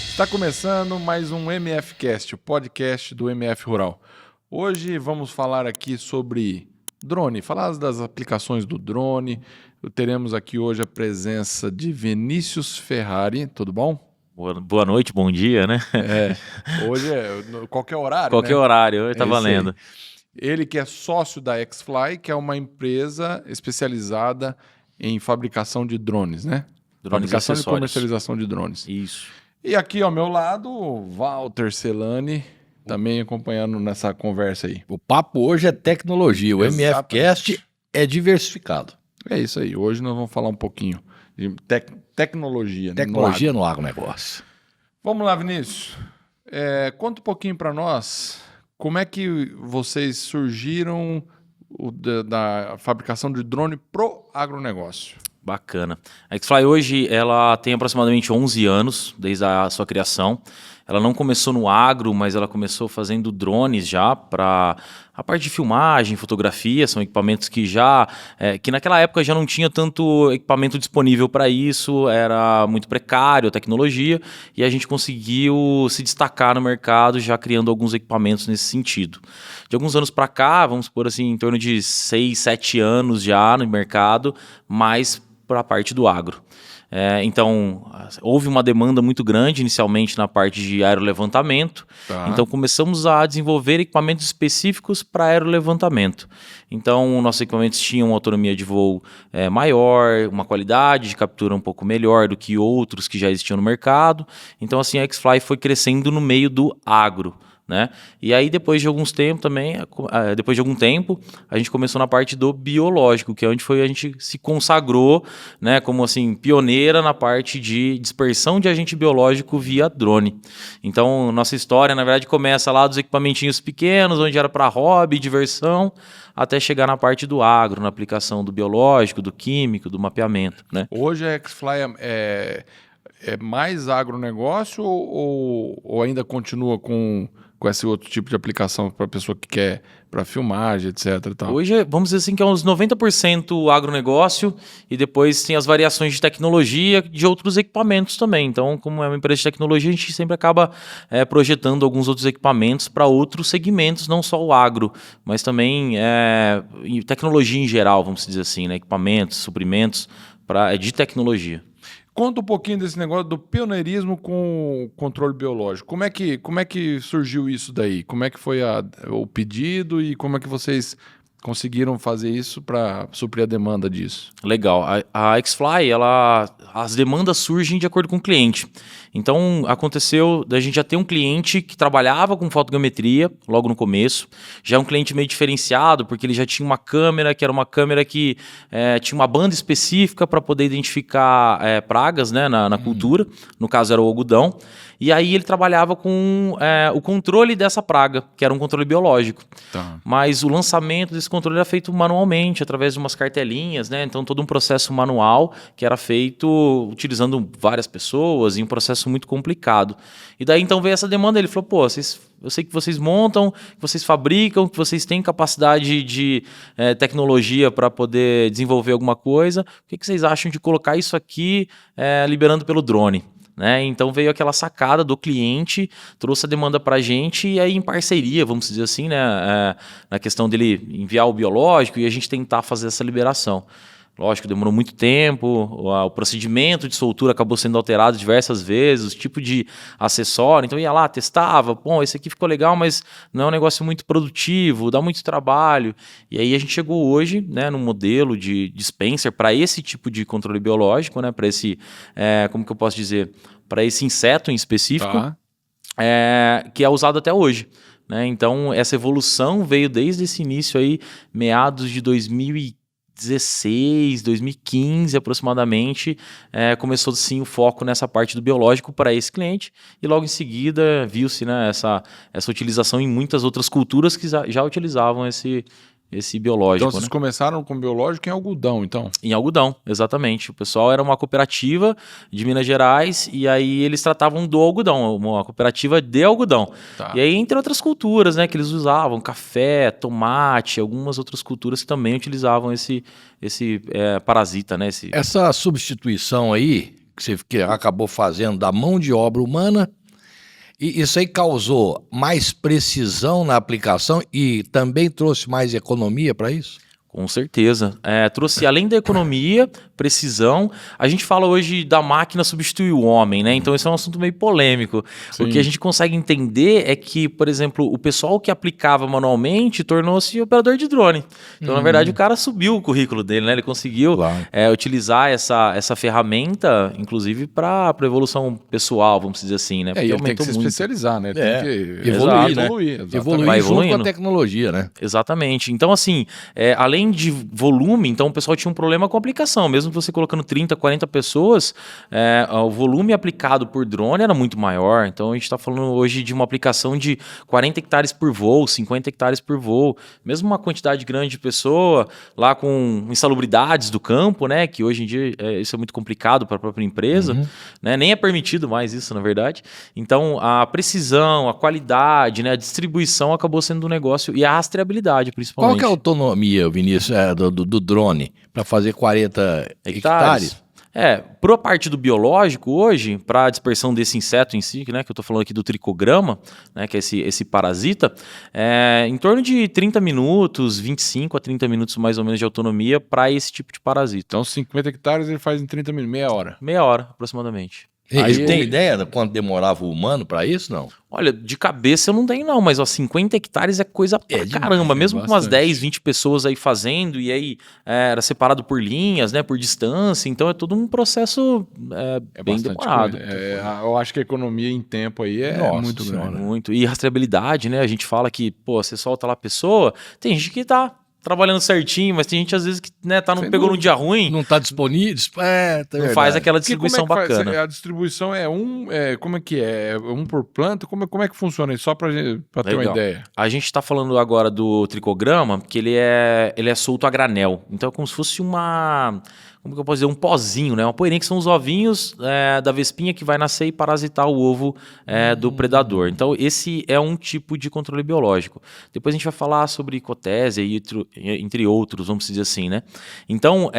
Está começando mais um MFcast, o podcast do MF Rural. Hoje vamos falar aqui sobre drone, falar das aplicações do drone. Teremos aqui hoje a presença de Vinícius Ferrari, tudo bom? Boa noite, bom dia, né? Hoje é qualquer horário, Qualquer horário, hoje tá valendo. Ele que é sócio da X-Fly, que é uma empresa especializada em fabricação de drones, né? Drones fabricação e e comercialização de drones. Isso. E aqui ao meu lado, o Walter Celani, também acompanhando nessa conversa aí. O papo hoje é tecnologia, o MFcast é diversificado. É isso aí, hoje nós vamos falar um pouquinho de tecnologia. Tecnologia no agronegócio. Vamos lá, Vinícius. Conta um pouquinho para nós, como é que vocês surgiram da fabricação de drone pro agronegócio? Bacana. A X-Fly hoje ela tem aproximadamente 11 anos, desde a sua criação. Ela não começou no agro, mas ela começou fazendo drones já para a parte de filmagem, fotografia. São equipamentos que que naquela época já não tinha tanto equipamento disponível para isso, era muito precário a tecnologia, e a gente conseguiu se destacar no mercado já criando alguns equipamentos nesse sentido. De alguns anos para cá, vamos supor assim, em torno de 6, 7 anos já no mercado, mais para a parte do agro. Então, houve uma demanda muito grande inicialmente na parte de aerolevantamento. Tá. Então, começamos a desenvolver equipamentos específicos para aerolevantamento. Então, nossos equipamentos tinham uma autonomia de voo maior, uma qualidade de captura um pouco melhor do que outros que já existiam no mercado. Então, assim, a X-Fly foi crescendo no meio do agro, né? E aí depois de algum tempo a gente começou na parte do biológico, que é onde a gente se consagrou, né, como assim pioneira na parte de dispersão de agente biológico via drone. Então nossa história na verdade começa lá dos equipamentinhos pequenos, onde era para hobby, diversão, até chegar na parte do agro, na aplicação do biológico, do químico, do mapeamento, né? Hoje a X-Fly é mais agronegócio ou ainda continua com esse outro tipo de aplicação para a pessoa que quer para filmagem, etc. e tal? Hoje, vamos dizer assim, que é uns 90% agronegócio e depois tem as variações de tecnologia de outros equipamentos também. Então, como é uma empresa de tecnologia, a gente sempre acaba projetando alguns outros equipamentos para outros segmentos, não só o agro, mas também tecnologia em geral, vamos dizer assim, né? Equipamentos, suprimentos de tecnologia. Conta um pouquinho desse negócio do pioneirismo com o controle biológico. Como é que surgiu isso daí? Como é que foi o pedido e como é que vocês conseguiram fazer isso para suprir a demanda disso? Legal. A X-Fly, as demandas surgem de acordo com o cliente. Então, aconteceu da gente já ter um cliente que trabalhava com fotogrametria logo no começo. Já é um cliente meio diferenciado, porque ele já tinha uma câmera, que era uma câmera que tinha uma banda específica para poder identificar pragas, né, na cultura. No caso, era o algodão. E aí ele trabalhava com o controle dessa praga, que era um controle biológico. Tá. Mas o lançamento desse controle era feito manualmente, através de umas cartelinhas, né? Então todo um processo manual que era feito utilizando várias pessoas em um processo muito complicado. E daí então veio essa demanda, ele falou, pô, eu sei que vocês montam, que vocês fabricam, que vocês têm capacidade de tecnologia para poder desenvolver alguma coisa, o que vocês acham de colocar isso aqui liberando pelo drone? Né? Então veio aquela sacada do cliente, trouxe a demanda para a gente e aí em parceria, vamos dizer assim, né? Na questão dele enviar o biológico e a gente tentar fazer essa liberação. Lógico, demorou muito tempo, o procedimento de soltura acabou sendo alterado diversas vezes, o tipo de acessório, então ia lá, testava, bom, esse aqui ficou legal, mas não é um negócio muito produtivo, dá muito trabalho. E aí a gente chegou hoje, né, num modelo de dispenser para esse tipo de controle biológico, né, para esse, como que eu posso dizer, para esse inseto em específico, Tá. Que é usado até hoje. Né? Então essa evolução veio desde esse início aí, meados de 2016, 2015 aproximadamente, começou sim o foco nessa parte do biológico para esse cliente e logo em seguida viu-se, né, essa utilização em muitas outras culturas que já utilizavam esse biológico. Então vocês começaram com biológico em algodão, então? Em algodão, exatamente. O pessoal era uma cooperativa de Minas Gerais e aí eles tratavam do algodão, uma cooperativa de algodão. Tá. E aí, entre outras culturas, né, que eles usavam, café, tomate, algumas outras culturas que também utilizavam esse parasita, né? Essa substituição aí, que acabou fazendo da mão de obra humana, e isso aí causou mais precisão na aplicação e também trouxe mais economia para isso? Com certeza. Trouxe, além da economia, precisão, a gente fala hoje da máquina substituir o homem, né? Então esse é um assunto meio polêmico. Sim. O que a gente consegue entender é que, por exemplo, o pessoal que aplicava manualmente tornou-se operador de drone. Então, na verdade, o cara subiu o currículo dele, né? Ele conseguiu Claro. utilizar essa ferramenta, inclusive, para evolução pessoal, vamos dizer assim, né? E ele tem que se especializar, né? Tem que evoluir, né? exatamente. Evoluir Vai junto com a evoluindo. tecnologia, né? Exatamente. Então, assim, além de volume, então o pessoal tinha um problema com a aplicação. Mesmo que você colocando 30, 40 pessoas, o volume aplicado por drone era muito maior. Então, a gente está falando hoje de uma aplicação de 40 hectares por voo, 50 hectares por voo. Mesmo uma quantidade grande de pessoa, lá com insalubridades do campo, né? Que hoje em dia isso é muito complicado para a própria empresa. Né? Nem é permitido mais isso, na verdade. Então, a precisão, a qualidade, né? A distribuição acabou sendo um negócio e a rastreabilidade, principalmente. Qual que é a autonomia, Vinícius, do drone para fazer 40 hectares? Por a parte do biológico hoje, para a dispersão desse inseto em si, né, que eu estou falando aqui do tricograma, né, que é esse parasita, em torno de 30 minutos, 25 a 30 minutos mais ou menos de autonomia para esse tipo de parasita. Então 50 hectares ele faz em 30 minutos, meia hora. Meia hora, aproximadamente. Ele tem ideia de quanto demorava o humano para isso, não? Olha, de cabeça eu não tenho não, mas 50 hectares é coisa pra caramba, mesmo com umas 10, 20 pessoas aí fazendo, e aí era separado por linhas, né, por distância, então é todo um processo bem demorado. Eu acho que a economia em tempo aí é muito grande. Muito, e rastreabilidade, né, a gente fala que, você solta lá a pessoa, tem gente que tá trabalhando certinho, mas tem gente às vezes que pegou num dia ruim. Não está disponível, não faz aquela distribuição bacana. A distribuição como é que é? É um por planta? Como é que funciona isso? Só para ter uma ideia. A gente está falando agora do tricograma, que ele é solto a granel. Então é como se fosse como que eu posso dizer? Um pozinho, né? Uma poeirinha que são os ovinhos da vespinha que vai nascer e parasitar o ovo do predador. Então, esse é um tipo de controle biológico. Depois a gente vai falar sobre cotésia e entre outros, vamos dizer assim, né? Então,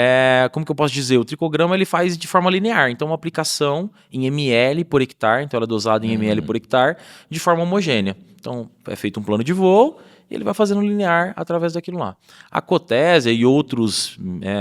como que eu posso dizer? O tricograma ele faz de forma linear. Então, uma aplicação em ml por hectare, então ela é dosada em ml por hectare, de forma homogênea. Então, é feito um plano de voo, e ele vai fazendo linear através daquilo lá. A cotésia e outros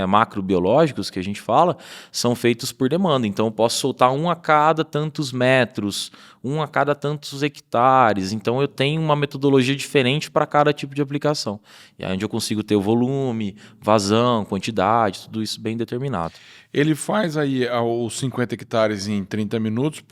macrobiológicos que a gente fala são feitos por demanda. Então, eu posso soltar um a cada tantos metros, um a cada tantos hectares. Então, eu tenho uma metodologia diferente para cada tipo de aplicação. E aí onde eu consigo ter o volume, vazão, quantidade, tudo isso bem determinado. Ele faz aí os 50 hectares em 30 minutos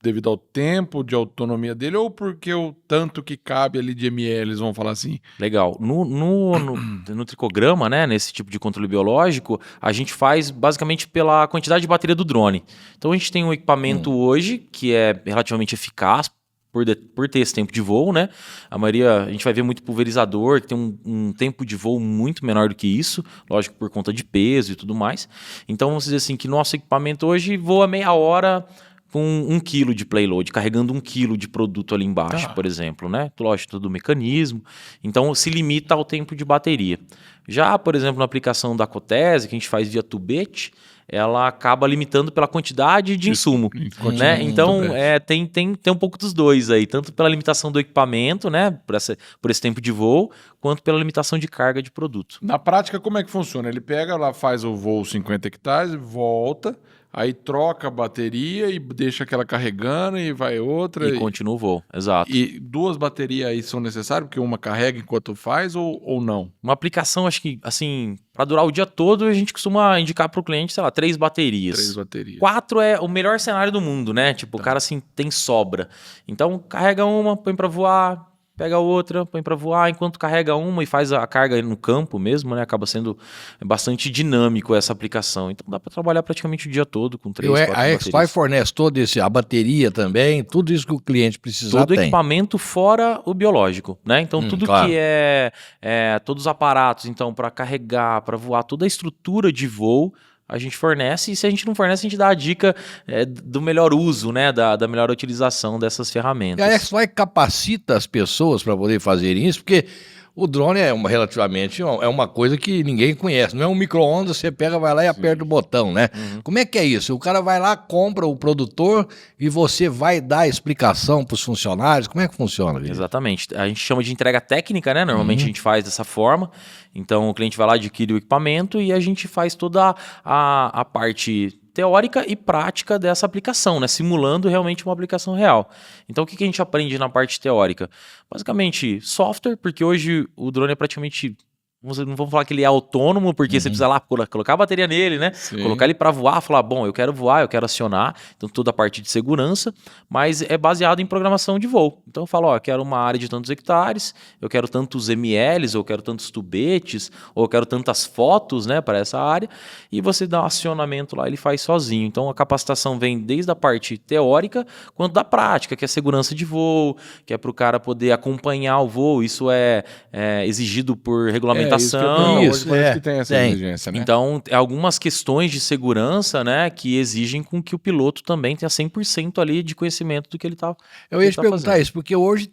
devido ao tempo de autonomia dele ou porque o tanto que cabe ali de ml, vamos falar assim? Legal. No tricograma, né, nesse tipo de controle biológico, a gente faz basicamente pela quantidade de bateria do drone. Então a gente tem um equipamento hoje que é relativamente eficaz por ter esse tempo de voo, né? A gente vai ver muito pulverizador que tem um tempo de voo muito menor do que isso, lógico por conta de peso e tudo mais. Então vamos dizer assim que nosso equipamento hoje voa meia hora com 1 kg de payload, carregando 1 kg de produto ali embaixo, por exemplo, né? Lógico, todo o mecanismo. Então, se limita ao tempo de bateria. Já, por exemplo, na aplicação da cotésia, que a gente faz via tubete, ela acaba limitando pela quantidade de insumo, né? Então, tem um pouco dos dois aí, tanto pela limitação do equipamento, né? Por esse tempo de voo, quanto pela limitação de carga de produto. Na prática, como é que funciona? Ele pega lá, faz o voo 50 hectares, volta, aí troca a bateria e deixa aquela carregando e vai outra. E continua o voo, exato. E 2 baterias aí são necessárias, porque uma carrega enquanto faz ou não? Uma aplicação, acho que, assim, para durar o dia todo, a gente costuma indicar para o cliente, sei lá, 3 baterias. 3 baterias. 4 é o melhor cenário do mundo, né? Tipo, o cara, assim, tem sobra. Então, carrega uma, põe para voar, pega outra, põe para voar, enquanto carrega uma e faz a carga no campo mesmo, né? Acaba sendo bastante dinâmico essa aplicação. Então dá para trabalhar praticamente o dia todo com 3, 4 A baterias. X-Fly fornece todo esse, a bateria também, tudo isso que o cliente precisar Todo tem. equipamento fora o biológico, né? Então tudo claro. que todos os aparatos, então, para carregar, para voar, toda a estrutura de voo a gente fornece, e se a gente não fornece, a gente dá a dica do melhor uso, né? Da melhor utilização dessas E ferramentas. a X-Fly capacita as pessoas para poder fazerem isso, porque o drone é uma coisa que ninguém conhece. Não é um micro-ondas, você pega, vai lá e aperta o botão, né? Como é que é isso? O cara vai lá, compra o produtor e você vai dar explicação para os funcionários? Como é que funciona, Vinícius? Exatamente. A gente chama de entrega técnica, né? Normalmente a gente faz dessa forma. Então o cliente vai lá, adquire o equipamento e a gente faz toda a parte teórica e prática dessa aplicação, né? Simulando realmente uma aplicação real. Então o que a gente aprende na parte teórica? Basicamente software, porque hoje o drone é praticamente... Não vamos falar que ele é autônomo, porque você precisa lá colocar a bateria nele, né? Sim. Colocar ele para voar, falar, bom, eu quero voar, eu quero acionar. Então, toda a parte de segurança, mas é baseado em programação de voo. Então, eu falo, ó, eu quero uma área de tantos hectares, eu quero tantos mLs, ou eu quero tantos tubetes, ou eu quero tantas fotos, né, para essa área. E você dá um acionamento lá, ele faz sozinho. Então, a capacitação vem desde a parte teórica, quanto da prática, que é segurança de voo, que é para o cara poder acompanhar o voo. Isso é exigido por regulamentação. Isso que eu pergunto, Isso, hoje parece que tem essa tem. exigência, né? Então, algumas questões de segurança, né, que exigem com que o piloto também tenha 100% ali de conhecimento do que ele está Eu ia te perguntar fazendo. isso, porque hoje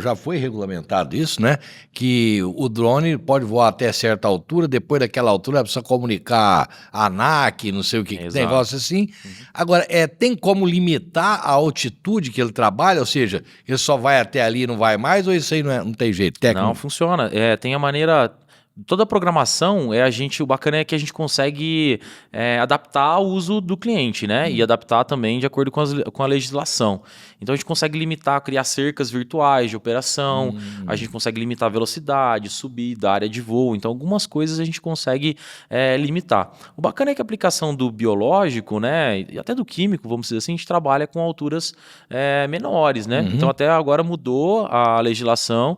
já foi regulamentado isso, né? Que o drone pode voar até certa altura, depois daquela altura precisa comunicar a ANAC, não sei o que, Exato. negócio assim. Agora, tem como limitar a altitude que ele trabalha? Ou seja, ele só vai até ali e não vai mais, ou isso aí não tem jeito? Técnico? Não, funciona. Tem a maneira... Toda a programação, o bacana é que a gente consegue adaptar ao uso do cliente, né? E adaptar também de acordo com a legislação. Então a gente consegue limitar, criar cercas virtuais de operação, a gente consegue limitar a velocidade, subida, área de voo. Então algumas coisas a gente consegue limitar. O bacana é que a aplicação do biológico, né? E até do químico, vamos dizer assim, a gente trabalha com alturas menores, né? Então até agora mudou a legislação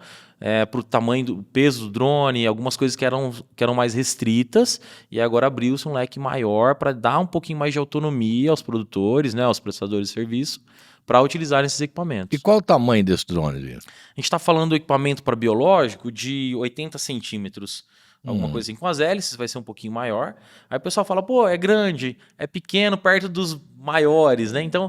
para o tamanho do peso do drone, algumas coisas que eram mais restritas, e agora abriu-se um leque maior para dar um pouquinho mais de autonomia aos produtores, né, aos prestadores de serviço, para utilizar esses equipamentos. E qual o tamanho desse drone, Vinícius? A gente está falando do equipamento para biológico de 80 centímetros. Alguma coisa assim. Com as hélices vai ser um pouquinho maior. Aí o pessoal fala, pô, é grande, é pequeno perto dos maiores, né? Então,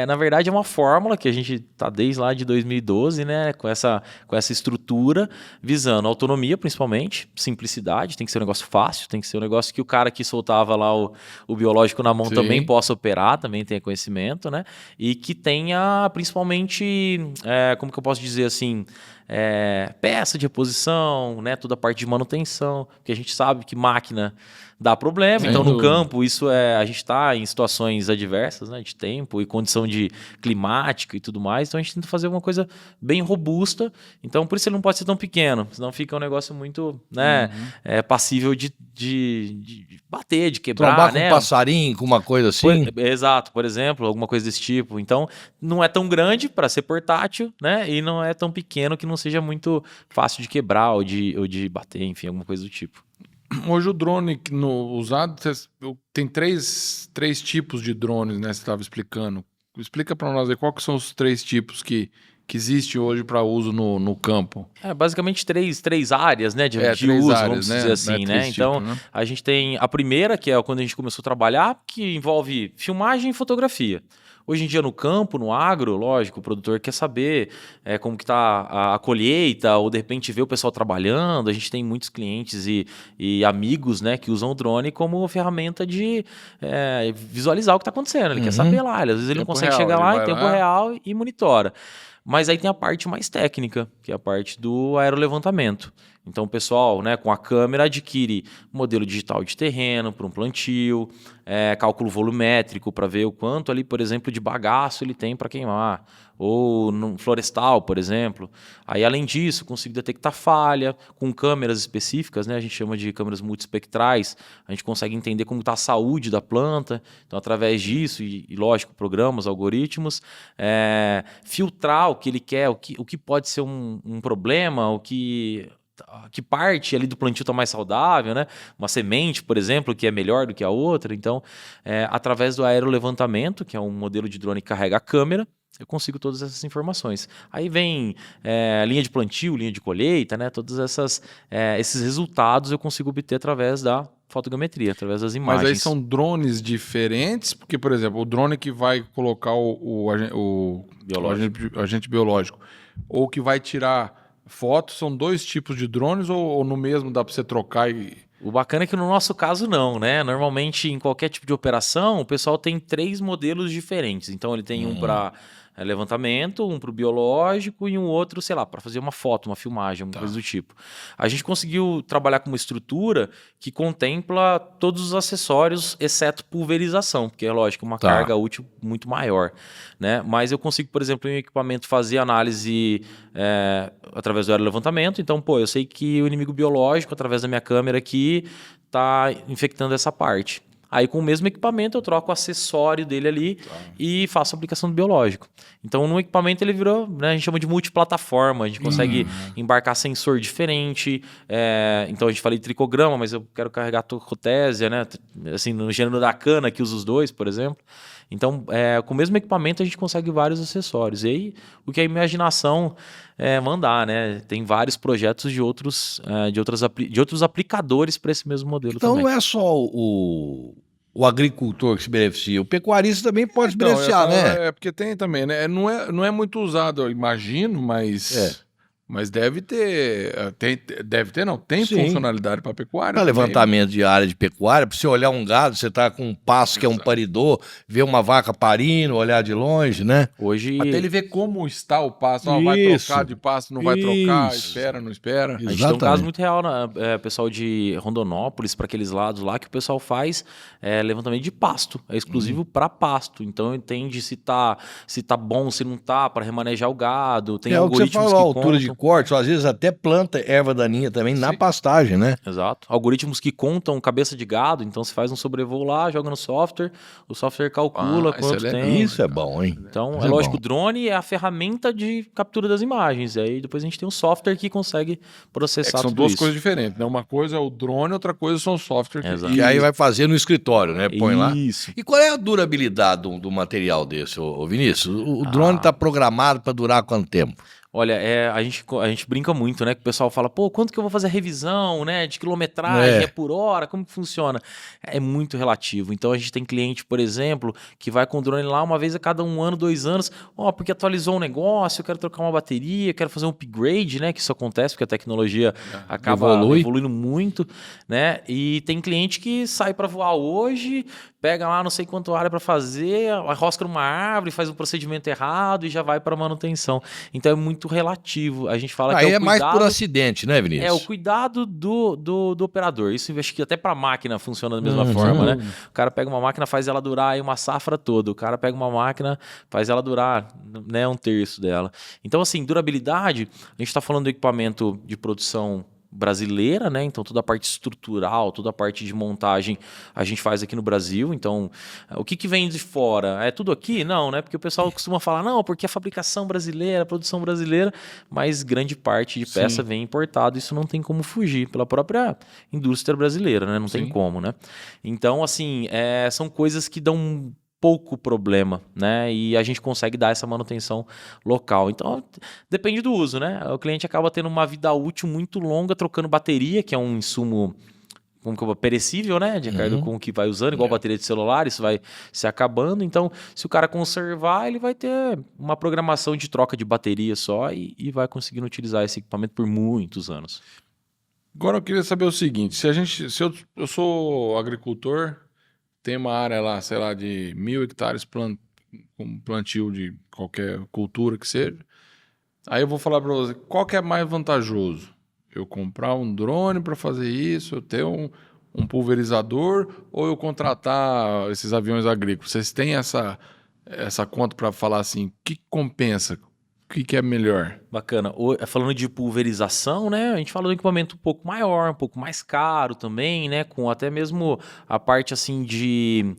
na verdade, é uma fórmula que a gente tá desde lá de 2012, né? Com essa estrutura, visando autonomia, principalmente, simplicidade, tem que ser um negócio fácil, tem que ser um negócio que o cara que soltava lá o biológico na mão também possa operar, também tenha conhecimento, né? E que tenha, principalmente, como que eu posso dizer assim... peça de reposição, né, toda a parte de manutenção, porque a gente sabe que máquina dá problema, então no campo isso a gente está em situações adversas, né, de tempo e condição de climática e tudo mais, então a gente tenta fazer uma coisa bem robusta, então por isso ele não pode ser tão pequeno, senão fica um negócio muito, né, passível de bater, de quebrar, Trombar né? com um passarinho, com uma coisa assim? Exato, por exemplo, alguma coisa desse tipo. Então, não é tão grande para ser portátil, né? E não é tão pequeno que não seja muito fácil de quebrar ou de bater, enfim, alguma coisa do tipo. Hoje o drone usado tem três tipos de drones, né? Você estava explicando. Explica para nós aí quais que são os 3 tipos que existe hoje para uso no campo. Basicamente três áreas, né, de três uso, áreas, vamos né? dizer assim, né? Então, a gente tem a primeira, que é quando a gente começou a trabalhar, que envolve filmagem e fotografia. Hoje em dia no campo, no agro, lógico, o produtor quer saber como que está a colheita, ou de repente ver o pessoal trabalhando. A gente tem muitos clientes e amigos, né, que usam o drone como ferramenta de visualizar o que está acontecendo. Ele quer saber lá, às vezes ele não consegue chegar lá em tempo real e monitora. Mas aí tem a parte mais técnica, que é a parte do aerolevantamento. Então o pessoal, né, com a câmera adquire modelo digital de terreno para um plantio, cálculo volumétrico para ver o quanto ali, por exemplo, de bagaço ele tem para queimar, ou no florestal, por exemplo. Aí, além disso, consigo detectar falha com câmeras específicas, né? A gente chama de câmeras multiespectrais. A gente consegue entender como está a saúde da planta. Então, através disso, e lógico, programas, algoritmos, filtrar o que ele quer, o que pode ser um problema, o que parte ali do plantio está mais saudável, né? Uma semente, por exemplo, que é melhor do que a outra. Então, através do aerolevantamento, que é um modelo de drone que carrega a câmera, eu consigo todas essas informações. Aí vem linha de plantio, linha de colheita, né? Todos esses resultados eu consigo obter através da fotogrametria, através das imagens. Mas aí são drones diferentes, porque, por exemplo, o drone que vai colocar o agente biológico, ou que vai tirar fotos, são dois tipos de drones ou no mesmo dá para você trocar e... O bacana é que no nosso caso não, né? Normalmente em qualquer tipo de operação o pessoal tem 3 modelos diferentes. Então ele tem um para levantamento, um para o biológico e um outro, sei lá, para fazer uma foto, uma filmagem, uma coisa do tipo. A gente conseguiu trabalhar com uma estrutura que contempla todos os acessórios, exceto pulverização, porque é lógico, uma carga útil muito maior, né? Mas eu consigo, por exemplo, em um equipamento fazer análise através do aerolevantamento. Então, eu sei que o inimigo biológico, através da minha câmera aqui, está infectando essa parte. Aí, com o mesmo equipamento, eu troco o acessório dele ali e faço a aplicação do biológico. Então, no equipamento, ele virou, né, a gente chama de multiplataforma. A gente consegue embarcar sensor diferente. Então, a gente falei de tricograma, mas eu quero carregar tocotésia, né? Assim, no gênero da cana, que usa os dois, por exemplo. Então, com o mesmo equipamento, a gente consegue vários acessórios. E aí, o que a imaginação mandar, né? Tem vários projetos de outros aplicadores para esse mesmo modelo Então também. não é só o agricultor que se beneficia, o pecuarista também pode se beneficiar, né? É porque tem também, né? Não é muito usado, eu imagino, mas deve ter. Tem Sim. funcionalidade para pecuária. Para também. levantamento de área de pecuária, para você olhar um gado, você tá com um passo que é um paridor, ver uma vaca parindo, olhar de longe, né? Hoje, Até ele ver como está o pasto. Vai Isso. trocar de pasto, não vai trocar, Isso. espera, não espera. a gente tem um Exatamente. caso muito real, pessoal de Rondonópolis, para aqueles lados lá, que o pessoal faz levantamento de pasto. É exclusivo para pasto. Então, entende se tá bom, se não tá, para remanejar o gado. Tem É o que você algoritmos falou, a que altura de contam. corte, ou às vezes até planta erva daninha também na pastagem, né? Exato. Algoritmos que contam cabeça de gado, então você faz um sobrevoo lá, joga no software, o software calcula quanto excelente. tem. Isso é bom, hein? Então, Isso é lógico, bom. o drone é a ferramenta de captura das imagens. E aí depois a gente tem um software que consegue processar São tudo duas isso. coisas diferentes, né? Uma coisa é o drone, outra coisa são os softwares. Exato. Que aí vai fazer no escritório, né? Põe lá. Isso. E qual é a durabilidade do material desse, ô Vinícius? O drone está programado para durar quanto tempo? Olha, a gente brinca muito, né? Que o pessoal fala, quanto que eu vou fazer a revisão, né? De quilometragem, é por hora, como que funciona? É muito relativo. Então, a gente tem cliente, por exemplo, que vai com o drone lá uma vez a cada 1 ano, 2 anos, porque atualizou um negócio, eu quero trocar uma bateria, quero fazer um upgrade, né? Que isso acontece, porque a tecnologia acaba evoluindo muito, né? E tem cliente que sai para voar hoje, pega lá não sei quanto área para fazer, arrosca numa árvore, faz um procedimento errado e já vai para manutenção. Então, é muito relativo. A gente fala que Aí é o cuidado, mais por acidente, né, Vinícius? É o cuidado do operador. Isso eu acho que até para máquina funciona da mesma forma, né? O cara pega uma máquina, faz ela durar aí uma safra toda. O cara pega uma máquina, faz ela durar, né, 1/3 dela. Então, assim, durabilidade, a gente está falando do equipamento de produção brasileira, né? Então toda a parte estrutural, toda a parte de montagem a gente faz aqui no Brasil. Então, o que vem de fora? É tudo aqui? Não, né? Porque o pessoal costuma falar, não, porque a fabricação brasileira, a produção brasileira, mas grande parte de peça vem importado. Isso não tem como fugir pela própria indústria brasileira, né? Não tem como, né? Então, assim, são coisas que dão pouco problema, né? E a gente consegue dar essa manutenção local. Então, depende do uso, né? O cliente acaba tendo uma vida útil muito longa trocando bateria, que é um insumo perecível, né? De acordo com o que vai usando, igual bateria de celular, isso vai se acabando. Então, se o cara conservar, ele vai ter uma programação de troca de bateria só e vai conseguindo utilizar esse equipamento por muitos anos. Agora eu queria saber o seguinte, se eu sou agricultor, tem uma área lá, sei lá, de 1.000 hectares com plantio de qualquer cultura que seja. Aí eu vou falar para você, qual que é mais vantajoso? Eu comprar um drone para fazer isso, eu ter um pulverizador ou eu contratar esses aviões agrícolas? Vocês têm essa conta para falar assim, o que compensa? O que é melhor? Bacana. Falando de pulverização, né? A gente fala de um equipamento um pouco maior, um pouco mais caro também, né? Com até mesmo a parte assim de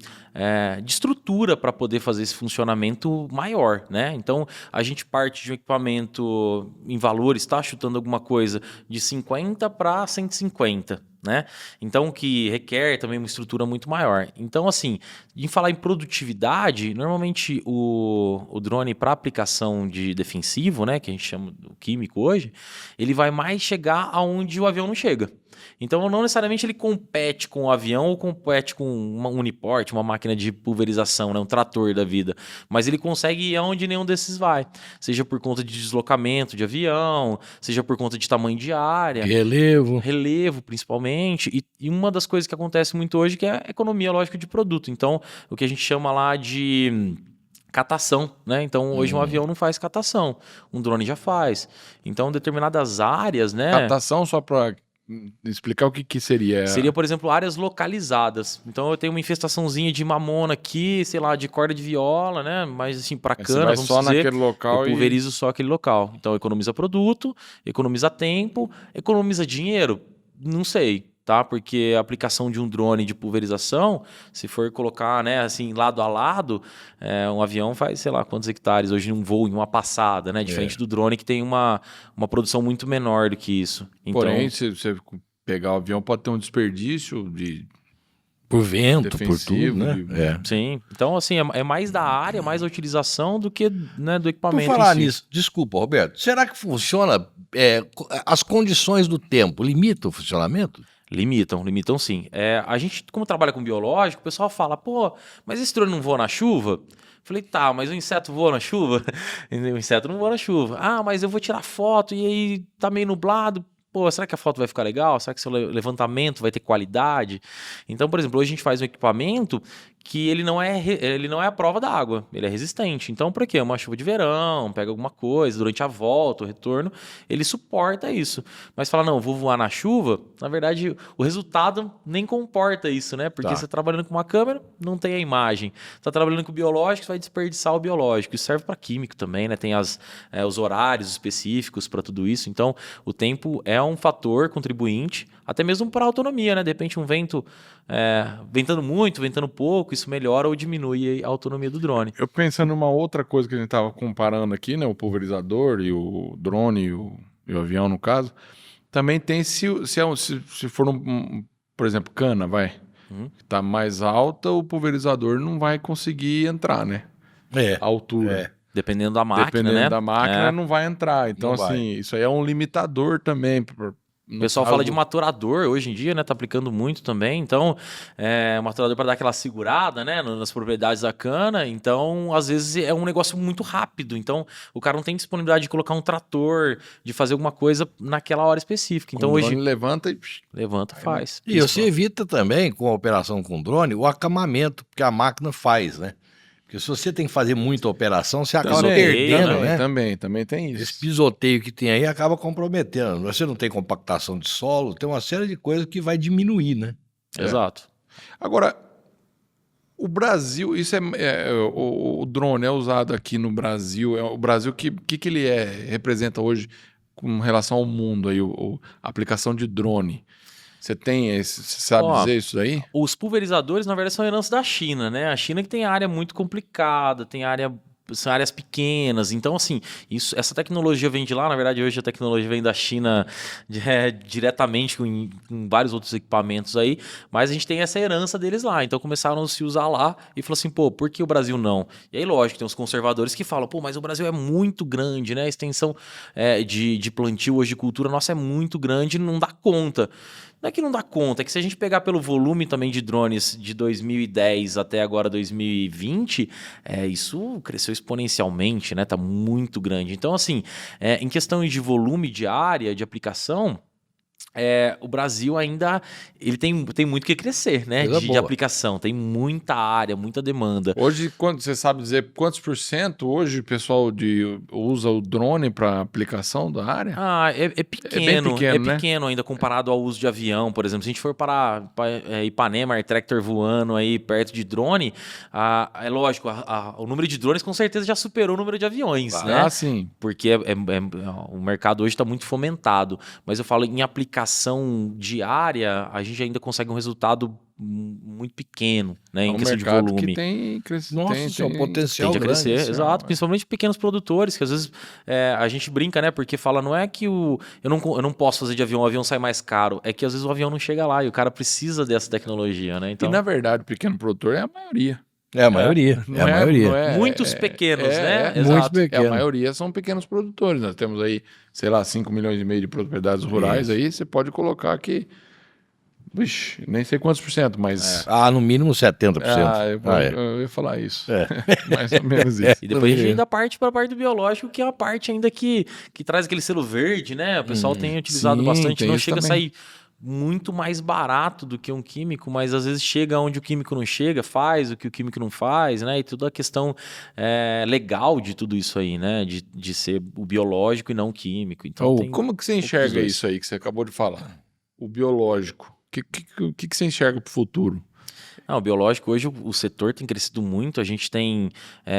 estrutura para poder fazer esse funcionamento maior, né? Então a gente parte de um equipamento em valores, está chutando alguma coisa de 50 para 150. Né? Então, que requer também uma estrutura muito maior. Então, assim, em falar em produtividade, normalmente o drone para aplicação de defensivo, né, que a gente chama do químico hoje, ele vai mais chegar aonde o avião não chega. Então, não necessariamente ele compete com o avião ou compete com uma uniporte, uma máquina de pulverização, né, um trator da vida, mas ele consegue ir aonde nenhum desses vai, seja por conta de deslocamento de avião, seja por conta de tamanho de área, relevo principalmente, e uma das coisas que acontece muito hoje que é a economia, lógico, de produto. Então, o que a gente chama lá de catação, né? Então, hoje um avião não faz catação, um drone já faz. Então, determinadas áreas, né? Catação, só para explicar o que seria. Seria, por exemplo, áreas localizadas. Então eu tenho uma infestaçãozinha de mamona aqui, sei lá, de corda de viola, né? Mas assim, para Aí cana, você vai vamos só dizer, naquele local eu pulverizo só aquele local. Então economiza produto, economiza tempo, economiza dinheiro? Não sei, tá? Porque a aplicação de um drone de pulverização, se for colocar, né, assim, lado a lado, um avião faz, sei lá, quantos hectares hoje num voo, em uma passada, né? Diferente do drone que tem uma produção muito menor do que isso. Então, Porém, se você pegar o avião, pode ter um desperdício de por vento, defensivo, por tudo, né? sim. Então, assim, é mais da área, mais da utilização do que, né, do Por equipamento falar em si. nisso, desculpa, Roberto, será que funciona, as condições do tempo limitam o funcionamento? Limitam sim. A gente, como trabalha com biológico, o pessoal fala, pô, mas esse drone não voa na chuva? Falei, tá, mas o inseto voa na chuva? O inseto não voa na chuva. Ah, mas eu vou tirar foto e aí tá meio nublado. Pô, será que a foto vai ficar legal? Será que seu levantamento vai ter qualidade? Então, por exemplo, hoje a gente faz um equipamento que ele não é a prova da água, ele é resistente. Então, para quê? Uma chuva de verão, pega alguma coisa, durante a volta, o retorno, ele suporta isso. Mas falar, não, vou voar na chuva, na verdade, o resultado nem comporta isso, né? Porque você tá trabalhando com uma câmera, não tem a imagem. Tá trabalhando com biológico, você vai desperdiçar o biológico. Isso serve para químico também, né? Tem os horários específicos para tudo isso. Então, o tempo é um fator contribuinte, até mesmo para a autonomia, né? De repente, um vento ventando muito, ventando pouco, isso melhora ou diminui a autonomia do drone. Eu pensando numa outra coisa que a gente estava comparando aqui, né? O pulverizador e o drone e o avião, no caso. Também tem se for, por exemplo, cana, vai. Que tá mais alta, o pulverizador não vai conseguir entrar, né? A altura. Dependendo da máquina, Dependendo né? da máquina, não vai entrar. Então, Não assim, vai. isso aí é um limitador também. O pessoal fala de maturador hoje em dia, né? Tá aplicando muito também. Então, maturador para dar aquela segurada, né? Nas propriedades da cana. Então, às vezes é um negócio muito rápido. Então, o cara não tem disponibilidade de colocar um trator, de fazer alguma coisa naquela hora específica. Então, hoje levanta e levanta, faz. E você evita também, com a operação com drone, o acamamento, porque a máquina faz, né? Porque se você tem que fazer muita operação, você acaba perdendo, né? Também tem isso. Esse pisoteio que tem aí acaba comprometendo. Você não tem compactação de solo, tem uma série de coisas que vai diminuir, né? Exato. Agora, o Brasil, o drone é usado aqui no Brasil. O Brasil, que ele representa hoje com relação ao mundo aí, a aplicação de drone? Você sabe dizer isso aí? Os pulverizadores, na verdade, são herança da China, né? A China que tem área muito complicada, são áreas pequenas. Então, assim, essa tecnologia vem de lá. Na verdade, hoje a tecnologia vem da China diretamente com vários outros equipamentos aí. Mas a gente tem essa herança deles lá. Então, começaram a se usar lá e falou assim, pô, por que o Brasil não? E aí, lógico, tem os conservadores que falam, pô, mas o Brasil é muito grande, né? A extensão de plantio hoje de cultura nossa é muito grande, não dá conta. Não é que não dá conta, é que se a gente pegar pelo volume também de drones de 2010 até agora 2020, isso cresceu exponencialmente, né? Tá muito grande. Então, assim, em questão de volume de área, de aplicação, o Brasil ainda ele tem muito que crescer, né? Coisa De boa. aplicação. Tem muita área, muita demanda. Hoje, você sabe dizer quantos por cento hoje o pessoal usa o drone para aplicação da área? É pequeno, pequeno, né? pequeno ainda comparado ao uso de avião, por exemplo. Se a gente for para Ipanema, Air Tractor voando aí perto de drone, é lógico, o número de drones com certeza já superou o número de aviões, né? Ah, sim. Porque o mercado hoje está muito fomentado. Mas eu falo em aplicação diária, a gente ainda consegue um resultado muito pequeno, né, em questão de volume. Que tem crescimento. Nossa, isso é um potencial Tende a grande. crescer, exato. Principalmente pequenos produtores, que às vezes a gente brinca, né? Porque fala, não é que eu não posso fazer de avião, o avião sai mais caro. É que às vezes o avião não chega lá e o cara precisa dessa tecnologia, né? Então, E na verdade, o pequeno produtor é a maioria. É a maioria. Não É a maioria. muitos pequenos, né? Muito Exato. pequeno. A maioria são pequenos produtores. Nós temos aí, sei lá, 5 milhões e meio de propriedades rurais. Isso. Aí você pode colocar que... Vixe, nem sei quantos por cento, mas... No mínimo 70%. Eu ia falar isso. É. Mais ou menos isso. E depois a gente ainda parte para a parte do biológico, que é a parte ainda que traz aquele selo verde, né? O pessoal tem utilizado sim, bastante, tem não isso chega a também. sair muito mais barato do que um químico, mas às vezes chega onde o químico não chega, faz o que o químico não faz, né? E toda a questão legal de tudo isso aí, né? De ser o biológico e não o químico. Então, Como que você poucos enxerga dois. isso aí que você acabou de falar? O biológico. O que você enxerga para o futuro? O biológico hoje o setor tem crescido muito, a gente tem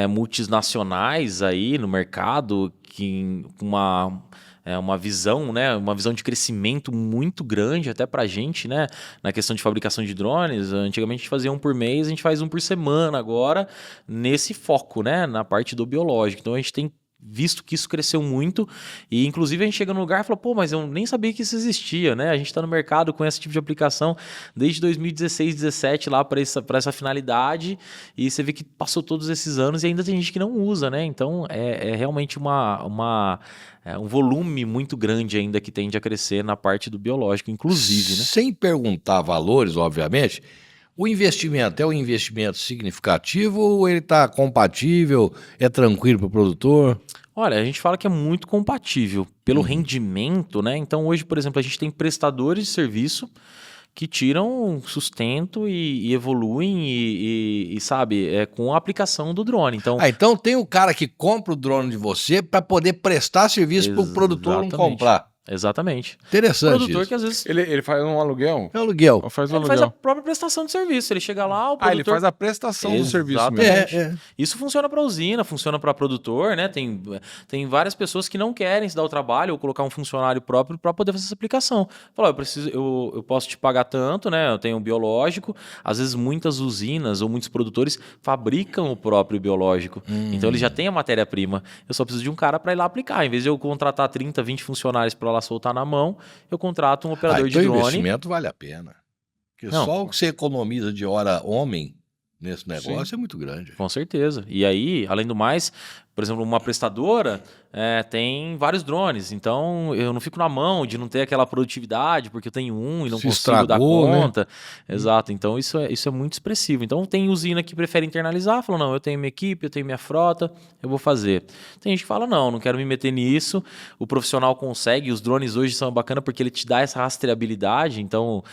multinacionais aí no mercado que com uma visão, né, uma visão de crescimento muito grande até pra gente, né, na questão de fabricação de drones. Antigamente a gente fazia um por mês, a gente faz um por semana agora nesse foco, né, na parte do biológico. Então a gente tem visto que isso cresceu muito e inclusive a gente chega no lugar e fala, pô, mas eu nem sabia que isso existia, né? A gente está no mercado com esse tipo de aplicação desde 2016, 2017 lá para essa finalidade e você vê que passou todos esses anos e ainda tem gente que não usa, né? Então é realmente um volume muito grande ainda que tende a crescer na parte do biológico, inclusive, né? Sem perguntar valores, obviamente, o investimento é um investimento significativo ou ele está compatível, é tranquilo para o produtor? Olha, a gente fala que é muito compatível pelo rendimento, né? Então hoje, por exemplo, a gente tem prestadores de serviço que tiram sustento e evoluem e sabe, com a aplicação do drone. Então, Então tem o cara que compra o drone de você para poder prestar serviço para o produtor não Exatamente. comprar. Exatamente. Interessante Produtor isso. que às vezes Ele faz um aluguel? É aluguel. Faz um ele faz a aluguel. própria prestação de serviço. Ele chega lá, o produtor... Ele faz a prestação do serviço Exatamente. mesmo. Isso funciona para usina, funciona para produtor, né? Tem várias pessoas que não querem se dar o trabalho ou colocar um funcionário próprio para poder fazer essa aplicação. Fala, eu posso te pagar tanto, né? Eu tenho um biológico. Às vezes muitas usinas ou muitos produtores fabricam o próprio biológico. Então ele já tem a matéria-prima. Eu só preciso de um cara para ir lá aplicar. Em vez de eu contratar 30, 20 funcionários para lá soltar na mão, eu contrato um operador de Então o drone. investimento vale a pena. Porque Não. só o que você economiza de hora homem nesse negócio é muito grande. Com certeza. E aí, além do mais, por exemplo, uma prestadora tem vários drones, então eu não fico na mão de não ter aquela produtividade, porque eu tenho um e não Se consigo dar estragou, né? conta. Exato, então isso é muito expressivo. Então tem usina que prefere internalizar, fala, não, eu tenho minha equipe, eu tenho minha frota, eu vou fazer. Tem gente que fala, não quero me meter nisso, o profissional consegue, os drones hoje são bacana porque ele te dá essa rastreabilidade, então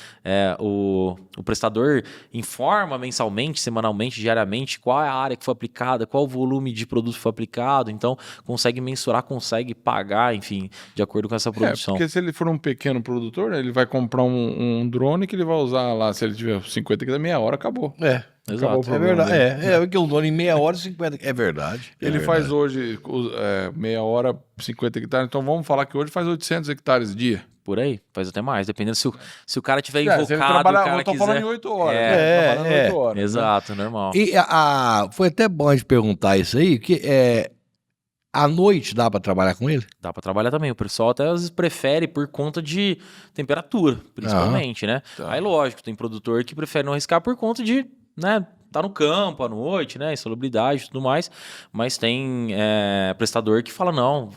o prestador informa mensalmente, semanalmente, diariamente, qual é a área que foi aplicada, qual o volume de produto foi aplicado, então consegue mensurar, consegue pagar, enfim, de acordo com essa produção. Porque se ele for um pequeno produtor, ele vai comprar um drone que ele vai usar lá, se ele tiver 50 km, meia hora, acabou. Acabou o Exato. É problema verdade. dele. Porque o drone em meia hora e 50. É verdade. Ele faz hoje meia hora, 50 hectares, então vamos falar que hoje faz 800 hectares dia. Por aí, faz até mais, dependendo se o cara tiver Se ele invocado, o trabalhar, cara eu tô quiser... falando em 8 horas. É, né? Tô falando em 8 horas. Exato, normal. E foi até bom de perguntar isso aí, que à noite dá para trabalhar com ele? Dá pra trabalhar também. O pessoal até às vezes prefere por conta de temperatura, principalmente, né? Tá. Aí, lógico, tem produtor que prefere não arriscar por conta de, né, tá no campo à noite, né, insalubridade e tudo mais, mas tem prestador que fala, não,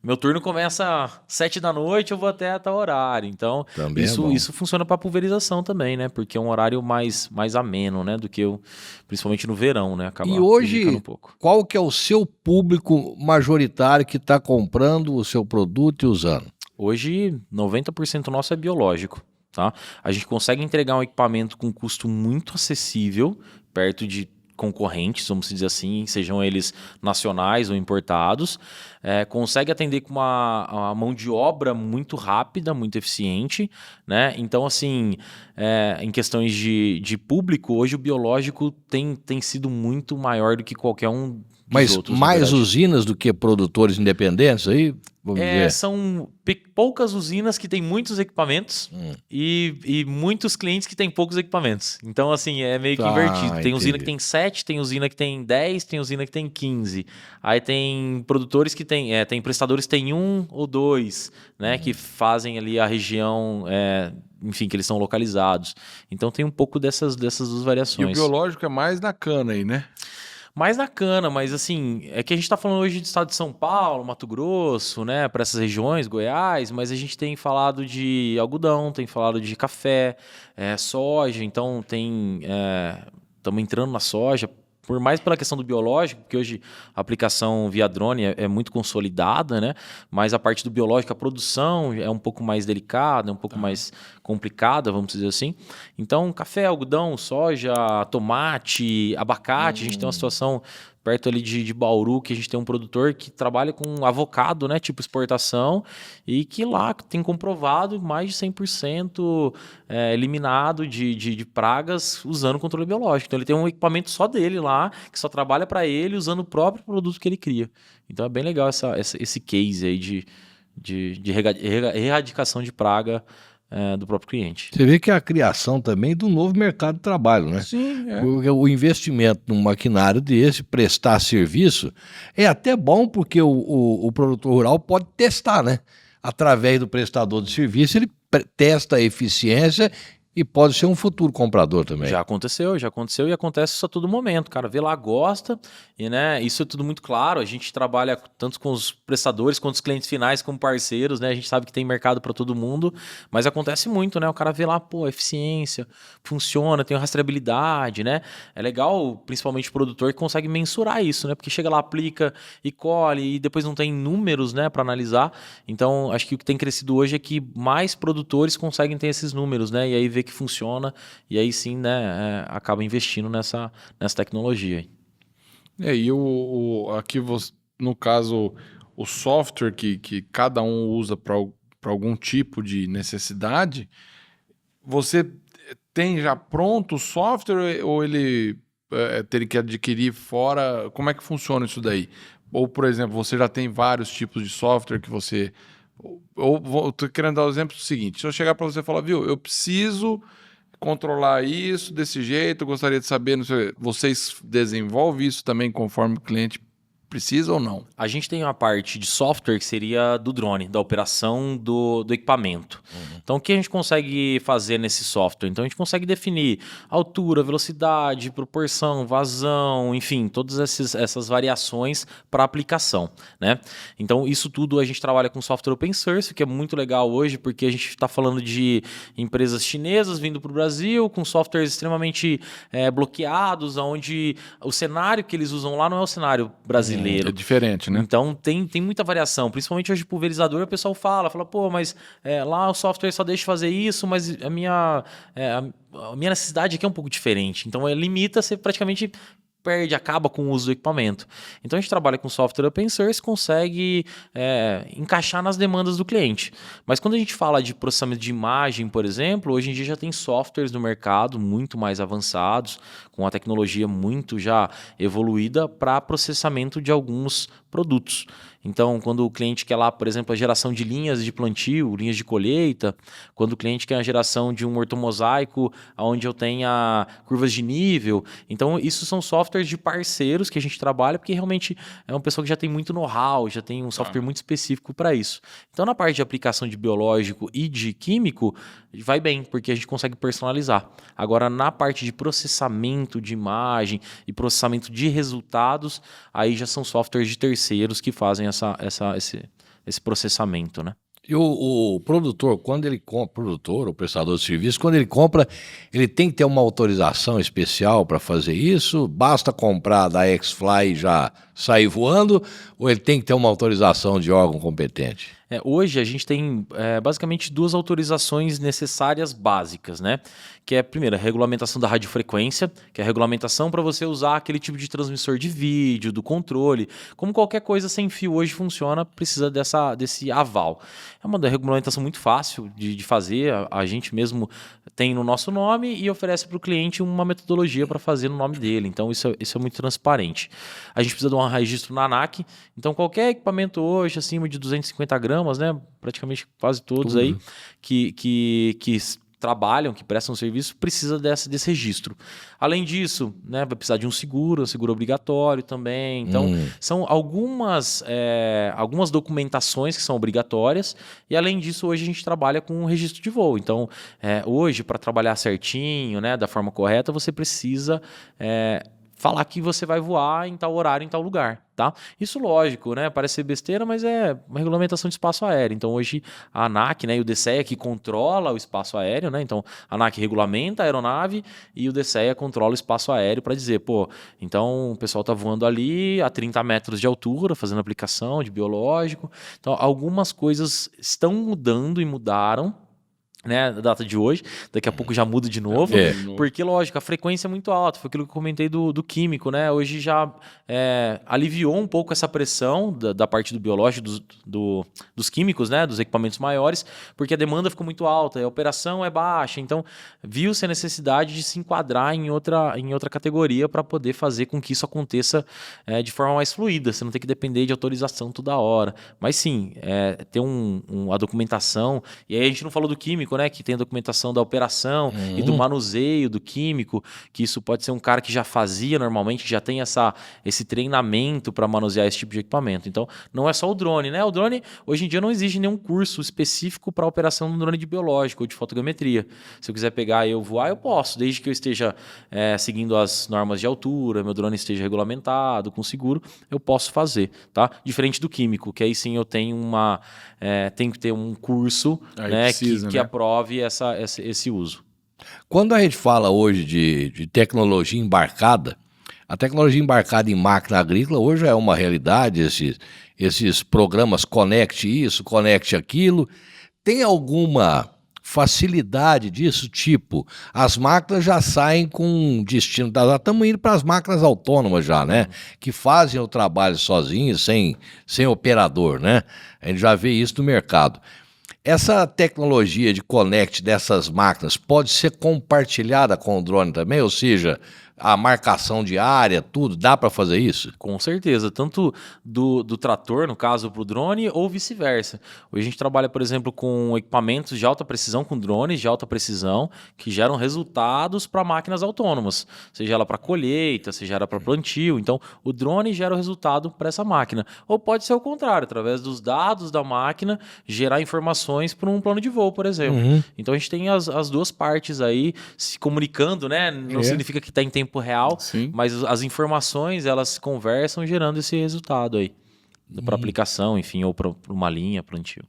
meu turno começa às 7 da noite, eu vou até tal horário. Então, Também é bom. isso funciona para pulverização também, né? Porque é um horário mais ameno, né? Do que principalmente no verão, né? Acaba E hoje, prejudicando um pouco. qual que é o seu público majoritário que está comprando o seu produto e usando? Hoje, 90% nosso é biológico, tá? A gente consegue entregar um equipamento com custo muito acessível, perto de concorrentes, vamos dizer assim, sejam eles nacionais ou importados, consegue atender com uma mão de obra muito rápida, muito eficiente, né? Então, assim, em questões de público, hoje o biológico tem sido muito maior do que qualquer um dos Mas outros. mais usinas do que produtores independentes aí? Vamos dizer. São poucas usinas que têm muitos equipamentos e muitos clientes que têm poucos equipamentos. Então, assim, é meio que invertido. Tem usina que tem 7, tem usina que tem 10, tem usina que tem 15. Aí tem produtores que tem prestadores que tem 1 ou 2, né? Que fazem ali a região, enfim, que eles são localizados. Então tem um pouco dessas duas variações. E o biológico é mais na cana aí, né? Mais na cana, mas assim, é que a gente está falando hoje do estado de São Paulo, Mato Grosso, né, para essas regiões, Goiás, mas a gente tem falado de algodão, tem falado de café, soja, então estamos entrando na soja, por mais pela questão do biológico, porque hoje a aplicação via drone é muito consolidada, né? Mas a parte do biológico, a produção é um pouco mais delicada, é um pouco mais complicada, vamos dizer assim. Então, café, algodão, soja, tomate, abacate, a gente tem uma situação perto ali de Bauru, que a gente tem um produtor que trabalha com avocado, né, tipo exportação, e que lá tem comprovado mais de 100% eliminado de pragas usando controle biológico. Então ele tem um equipamento só dele lá, que só trabalha para ele usando o próprio produto que ele cria. Então é bem legal esse case aí de erradicação de praga do próprio cliente. Você vê que é a criação também do novo mercado de trabalho, né? Sim, Porque o investimento num maquinário desse, prestar serviço, é até bom porque o produtor rural pode testar, né? Através do prestador de serviço, ele testa a eficiência e pode ser um futuro comprador também. Já aconteceu e acontece isso a todo momento. O cara vê lá, gosta, e né, isso é tudo muito claro. A gente trabalha tanto com os prestadores quanto os clientes finais como parceiros, né? A gente sabe que tem mercado para todo mundo, mas acontece muito, né? O cara vê lá, pô, eficiência, funciona, tem rastreabilidade, né? É legal, principalmente o produtor que consegue mensurar isso, né? Porque chega lá, aplica e colhe e depois não tem números, né, para analisar. Então, acho que o que tem crescido hoje é que mais produtores conseguem ter esses números, né? E aí vê que funciona e aí sim, né, acaba investindo nessa tecnologia. E aqui, no caso, o software que cada um usa para algum tipo de necessidade, você tem já pronto o software ou ele teria que adquirir fora? Como é que funciona isso daí? Ou, por exemplo, você já tem vários tipos de software que você... Ou estou querendo dar o exemplo seguinte, se eu chegar para você e falar, viu, eu preciso controlar isso desse jeito, eu gostaria de saber, não sei, vocês desenvolvem isso também conforme o cliente precisa ou não? A gente tem uma parte de software que seria do drone, da operação do equipamento. Então, o que a gente consegue fazer nesse software? Então, a gente consegue definir altura, velocidade, proporção, vazão, enfim, todas essas variações para aplicação, né? Então, isso tudo a gente trabalha com software open source, que é muito legal hoje, porque a gente está falando de empresas chinesas vindo para o Brasil, com softwares extremamente bloqueados, onde o cenário que eles usam lá não é o cenário brasileiro. É diferente, né? Então tem muita variação, principalmente hoje pulverizador, o pessoal fala, pô, mas lá o software só deixa fazer isso, mas a minha necessidade aqui é um pouco diferente. Então limita, você praticamente acaba com o uso do equipamento. Então a gente trabalha com software open source, consegue encaixar nas demandas do cliente. Mas quando a gente fala de processamento de imagem, por exemplo, hoje em dia já tem softwares no mercado muito mais avançados, com a tecnologia muito já evoluída para processamento de alguns produtos. Então, quando o cliente quer lá, por exemplo, a geração de linhas de plantio, linhas de colheita, quando o cliente quer a geração de um ortomosaico, onde eu tenha curvas de nível. Então, isso são softwares de parceiros que a gente trabalha, porque realmente é uma pessoa que já tem muito know-how, já tem um software muito específico para isso. Então, na parte de aplicação de biológico e de químico, vai bem, porque a gente consegue personalizar. Agora, na parte de processamento de imagem e processamento de resultados, aí já são softwares de terceiros que fazem esse processamento, né? E o produtor, quando ele compra, o prestador de serviço, quando ele compra, ele tem que ter uma autorização especial para fazer isso? Basta comprar da X-Fly e já sair voando? Ou ele tem que ter uma autorização de órgão competente? Hoje a gente tem basicamente 2 autorizações necessárias básicas, né? Que é, primeiro, a regulamentação da radiofrequência, que é a regulamentação para você usar aquele tipo de transmissor de vídeo, do controle. Como qualquer coisa sem fio hoje funciona, precisa desse aval. É uma regulamentação muito fácil de fazer, a gente mesmo tem no nosso nome e oferece para o cliente uma metodologia para fazer no nome dele. Então isso é muito transparente. A gente precisa de um registro na ANAC, então qualquer equipamento hoje acima de 250 gramas, né, praticamente quase todos aí, que trabalham, que prestam serviço, precisa desse registro. Além disso, né, vai precisar de um seguro obrigatório também. Então, são algumas documentações que são obrigatórias e, além disso, hoje a gente trabalha com um registro de voo. Então, hoje, para trabalhar certinho, né, da forma correta, você precisa falar que você vai voar em tal horário, em tal lugar, tá? Isso, lógico, né? Parece ser besteira, mas é uma regulamentação de espaço aéreo. Então, hoje, a ANAC, né, e o DCEA que controla o espaço aéreo, né? Então, a ANAC regulamenta a aeronave e o DCEA controla o espaço aéreo para dizer, então o pessoal tá voando ali a 30 metros de altura, fazendo aplicação de biológico. Então, algumas coisas estão mudando e mudaram, né, da data de hoje, daqui a pouco já muda de novo, porque, lógico, a frequência é muito alta, foi aquilo que eu comentei do químico, né, hoje já aliviou um pouco essa pressão da parte do biológico, dos químicos, né, dos equipamentos maiores, porque a demanda ficou muito alta, a operação é baixa, então viu-se a necessidade de se enquadrar em outra categoria para poder fazer com que isso aconteça de forma mais fluida, você não tem que depender de autorização toda hora, mas sim, ter a documentação, e aí a gente não falou do químico, né, que tem a documentação da operação e do manuseio do químico, que isso pode ser um cara que já fazia normalmente, que já tem esse treinamento para manusear esse tipo de equipamento. Então, não é só o drone, né? O drone, hoje em dia, não exige nenhum curso específico para a operação do drone de biológico ou de fotogrametria. Se eu quiser pegar e eu voar, eu posso, desde que eu esteja seguindo as normas de altura, meu drone esteja regulamentado, com seguro, eu posso fazer, tá? Diferente do químico, que aí sim eu tenho tenho que ter um curso, né, que aprove esse uso. Quando a gente fala hoje de tecnologia embarcada, a tecnologia embarcada em máquina agrícola hoje é uma realidade, esses programas Conect isso, Conect aquilo. Tem alguma facilidade disso? Tipo, as máquinas já saem com destino, já estamos indo para as máquinas autônomas já, né? Que fazem o trabalho sozinhas, sem operador, né? A gente já vê isso no mercado. Essa tecnologia de Connect dessas máquinas pode ser compartilhada com o drone também? Ou seja, a marcação de área, tudo, dá para fazer isso? Com certeza, tanto do trator, no caso, para o drone, ou vice-versa. Hoje a gente trabalha, por exemplo, com equipamentos de alta precisão, com drones de alta precisão, que geram resultados para máquinas autônomas, seja ela para colheita, seja ela para plantio. Então, o drone gera o resultado para essa máquina. Ou pode ser o contrário, através dos dados da máquina, gerar informações para um plano de voo, por exemplo. Então, a gente tem as duas partes aí se comunicando, né? Não significa que está em tempo real, mas as informações elas se conversam gerando esse resultado aí para aplicação, enfim, ou para uma linha, plantio.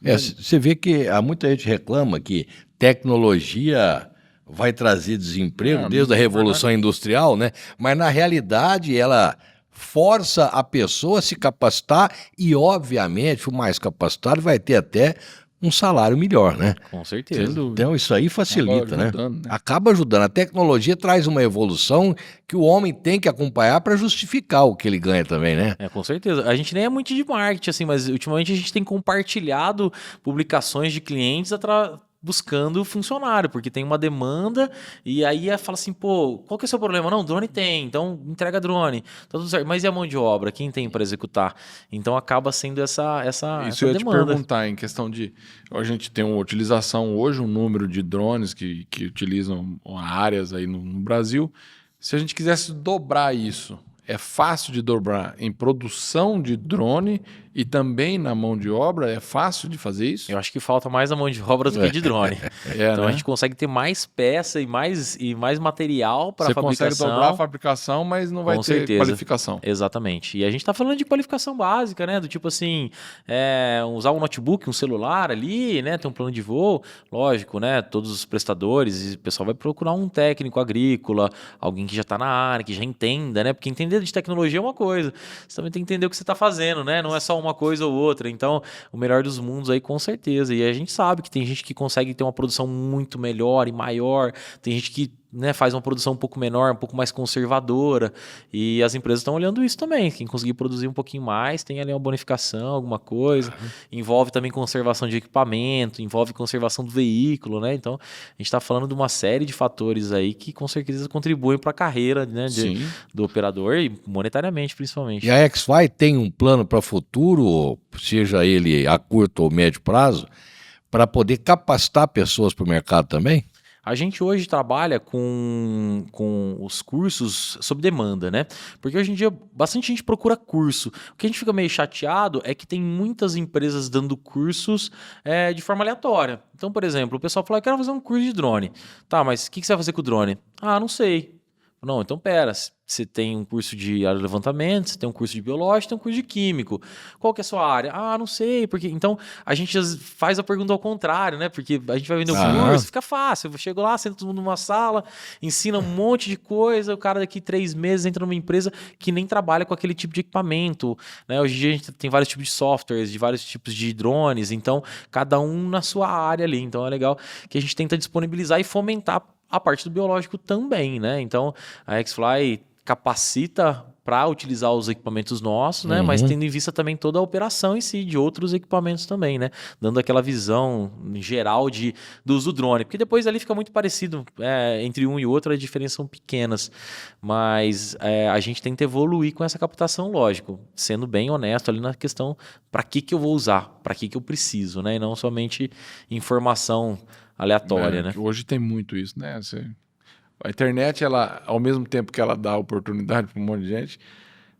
Você vê que há muita gente reclama que tecnologia vai trazer desemprego desde a Revolução Industrial, né? Mas na realidade ela força a pessoa a se capacitar e, obviamente, o mais capacitado vai ter até um salário melhor, né? Com certeza. Então isso aí facilita, né? Acaba ajudando. A tecnologia traz uma evolução que o homem tem que acompanhar para justificar o que ele ganha também, né? Com certeza. A gente nem é muito de marketing, assim, mas ultimamente a gente tem compartilhado publicações de clientes buscando funcionário, porque tem uma demanda e aí fala assim, qual que é o seu problema? Não, drone tem, então entrega drone, tá tudo certo. Mas e a mão de obra? Quem tem para executar? Então acaba sendo essa Isso eu ia demanda. te perguntar, em questão de... A gente tem uma utilização hoje, um número de drones que utilizam áreas aí no Brasil. Se a gente quisesse dobrar isso, é fácil de dobrar em produção de drone e também na mão de obra? É fácil de fazer isso? Eu acho que falta mais a mão de obra do que de drone. Então né? a gente consegue ter mais peça e mais material para fabricação. Você consegue dobrar a fabricação, mas não vai ter qualificação. Exatamente. E a gente está falando de qualificação básica, né? Do tipo assim, usar um notebook, um celular ali, né? Ter um plano de voo. Lógico, né? Todos os prestadores, o pessoal vai procurar um técnico agrícola, alguém que já está na área, que já entenda, né? Porque entender de tecnologia é uma coisa. Você também tem que entender o que você está fazendo, né? Não é só uma uma coisa ou outra. Então, o melhor dos mundos aí, com certeza. E a gente sabe que tem gente que consegue ter uma produção muito melhor e maior, tem gente que, né, faz uma produção um pouco menor, um pouco mais conservadora, e as empresas estão olhando isso também. Quem conseguir produzir um pouquinho mais, tem ali uma bonificação, alguma coisa. Envolve também conservação de equipamento, envolve conservação do veículo, né? Então, a gente está falando de uma série de fatores aí que com certeza contribuem para a carreira, né, do operador e monetariamente, principalmente. E a XFly tem um plano para futuro, seja ele a curto ou médio prazo, para poder capacitar pessoas para o mercado também? A gente hoje trabalha com os cursos sob demanda, né? Porque hoje em dia bastante gente procura curso. O que a gente fica meio chateado é que tem muitas empresas dando cursos de forma aleatória. Então, por exemplo, o pessoal fala, eu quero fazer um curso de drone. Tá, mas o que você vai fazer com o drone? Ah, não sei. Não, então pera, você tem um curso de aerolevantamento, você tem um curso de biológico, tem um curso de químico. Qual que é a sua área? Ah, não sei, porque então a gente faz a pergunta ao contrário, né? Porque a gente vai vender um curso, fica fácil. Eu chego lá, sento todo mundo numa sala, ensina um monte de coisa, o cara daqui 3 meses entra numa empresa que nem trabalha com aquele tipo de equipamento, né? Hoje em dia a gente tem vários tipos de softwares, de vários tipos de drones, então cada um na sua área ali. Então é legal que a gente tenta disponibilizar e fomentar a parte do biológico também, né? Então, a XFly capacita para utilizar os equipamentos nossos, né? Mas tendo em vista também toda a operação em si de outros equipamentos também, né? Dando aquela visão geral do uso do drone. Porque depois ali fica muito parecido. Entre um e outro as diferenças são pequenas. Mas a gente tenta evoluir com essa captação, lógico. Sendo bem honesto ali na questão para que eu vou usar, para que eu preciso, né? E não somente informação aleatória, né? Hoje tem muito isso, né? A internet, ela, ao mesmo tempo que ela dá oportunidade para um monte de gente,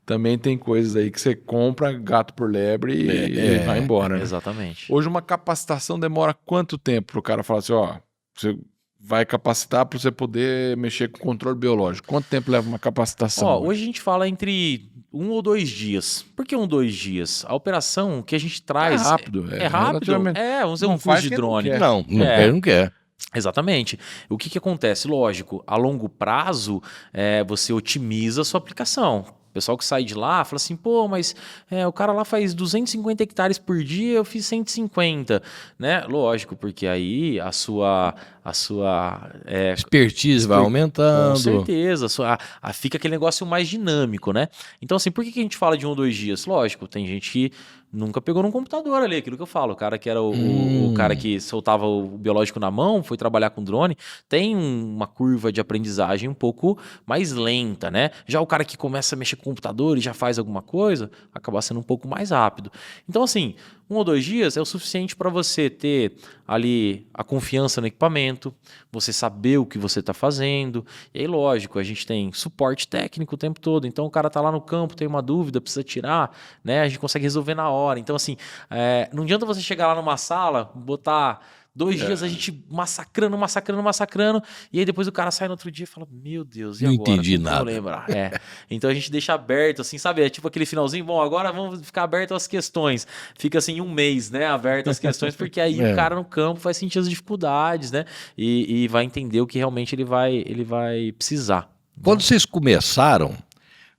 também tem coisas aí que você compra gato por lebre e vai embora. Né? Exatamente. Hoje uma capacitação demora quanto tempo para o cara falar assim, ó, você vai capacitar para você poder mexer com controle biológico? Quanto tempo leva uma capacitação? Hoje a gente fala entre 1 ou 2 dias. Por que 1 ou 2 dias? A operação que a gente traz... É rápido. É rápido. Vamos dizer, um curso de drone. Não quer. Exatamente. O que acontece? Lógico, a longo prazo, você otimiza a sua aplicação. O pessoal que sai de lá fala assim, pô, mas o cara lá faz 250 hectares por dia, eu fiz 150, né? Lógico, porque aí a sua expertise vai aumentando. Com certeza, fica aquele negócio mais dinâmico, né? Então, assim, por que a gente fala de 1 ou 2 dias? Lógico, tem gente que nunca pegou num computador ali, aquilo que eu falo. O cara que era o cara que soltava o biológico na mão, foi trabalhar com drone, tem uma curva de aprendizagem um pouco mais lenta, né? Já o cara que começa a mexer com o computador e já faz alguma coisa, acaba sendo um pouco mais rápido. Então, assim, 1 ou 2 dias é o suficiente para você ter ali a confiança no equipamento, você saber o que você está fazendo. E aí, lógico, a gente tem suporte técnico o tempo todo. Então, o cara está lá no campo, tem uma dúvida, precisa tirar, né? A gente consegue resolver na hora. Então, assim, não adianta você chegar lá numa sala, botar 2 dias a gente massacrando, e aí depois o cara sai no outro dia e fala, meu Deus, e não agora? Entendi Como nada. eu lembrar? Então a gente deixa aberto, assim, sabe? É tipo aquele finalzinho, bom, agora vamos ficar aberto às questões. Fica assim 1 mês, né? Aberto às questões, porque aí o cara no campo vai sentir as dificuldades, né? E vai entender o que realmente ele vai precisar. Quando vocês começaram,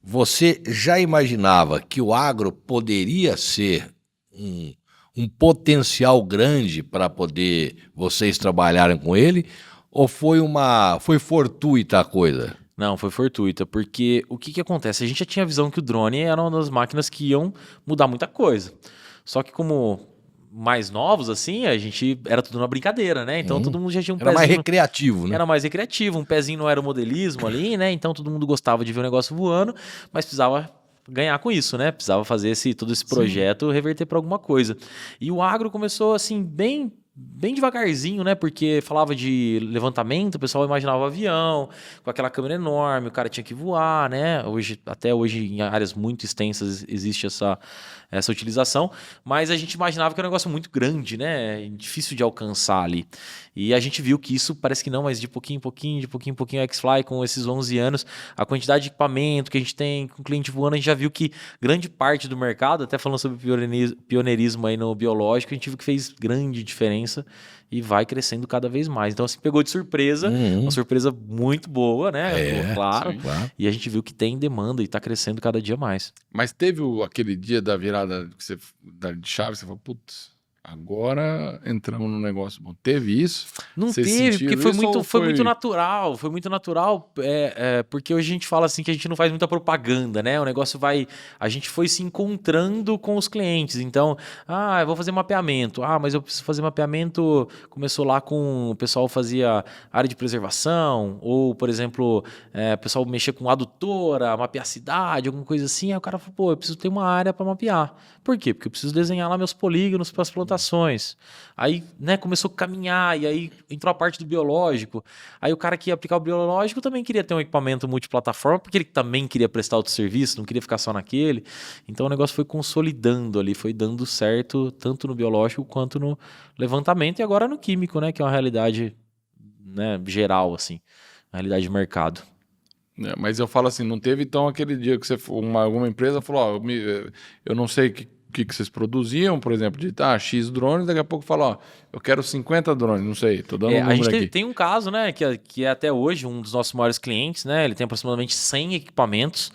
você já imaginava que o agro poderia ser um potencial grande para poder vocês trabalharem com ele? Ou foi fortuita a coisa? Não, foi fortuita, porque o que acontece? A gente já tinha a visão que o drone era uma das máquinas que iam mudar muita coisa. Só que como mais novos, assim, a gente era tudo uma brincadeira, né? Então todo mundo já tinha um pezinho. Era mais recreativo, né? Era mais recreativo, um pezinho no aeromodelismo ali, né? Então todo mundo gostava de ver o negócio voando, mas precisava ganhar com isso, né? Precisava fazer todo esse projeto reverter para alguma coisa. E o agro começou assim bem devagarzinho, né? Porque falava de levantamento, o pessoal imaginava um avião com aquela câmera enorme, o cara tinha que voar, né? Até hoje em áreas muito extensas existe essa utilização, mas a gente imaginava que era um negócio muito grande, né? Difícil de alcançar ali. E a gente viu que isso parece que não, mas de pouquinho em pouquinho, a XFly com esses 11 anos, a quantidade de equipamento que a gente tem, com o cliente voando, a gente já viu que grande parte do mercado, até falando sobre pioneirismo aí no biológico, a gente viu que fez grande diferença diferença e vai crescendo cada vez mais. Então, assim, pegou de surpresa, uma surpresa muito boa, né? Claro. sim. Claro. E a gente viu que tem demanda e está crescendo cada dia mais. Mas teve aquele dia da virada que você, de chave, você falou, putz, agora entramos no negócio bom. Teve isso? Não Vocês teve, porque sentiram isso ou foi muito natural. Foi muito natural, porque hoje a gente fala assim que a gente não faz muita propaganda, né? O negócio a gente foi se encontrando com os clientes. Então, eu vou fazer mapeamento. Mas eu preciso fazer mapeamento. Começou lá com o pessoal fazia área de preservação, ou, por exemplo, o pessoal mexia com adutora, mapear a cidade, alguma coisa assim. Aí o cara falou, pô, eu preciso ter uma área para mapear. Por quê? Porque eu preciso desenhar lá meus polígonos para as plantações. Aí, né, começou a caminhar, e aí entrou a parte do biológico. Aí o cara que ia aplicar o biológico também queria ter um equipamento multiplataforma, porque ele também queria prestar outro serviço, não queria ficar só naquele. Então o negócio foi consolidando ali, foi dando certo tanto no biológico quanto no levantamento e agora no químico, né, que é uma realidade, né, geral, assim, uma realidade de mercado. Mas eu falo assim, não teve então aquele dia que alguma empresa falou, eu não sei o que vocês produziam, por exemplo, de X drones, daqui a pouco fala, eu quero 50 drones, não sei, tô dando um número a gente aqui. tem um caso, né, que é até hoje um dos nossos maiores clientes, né, ele tem aproximadamente 100 equipamentos,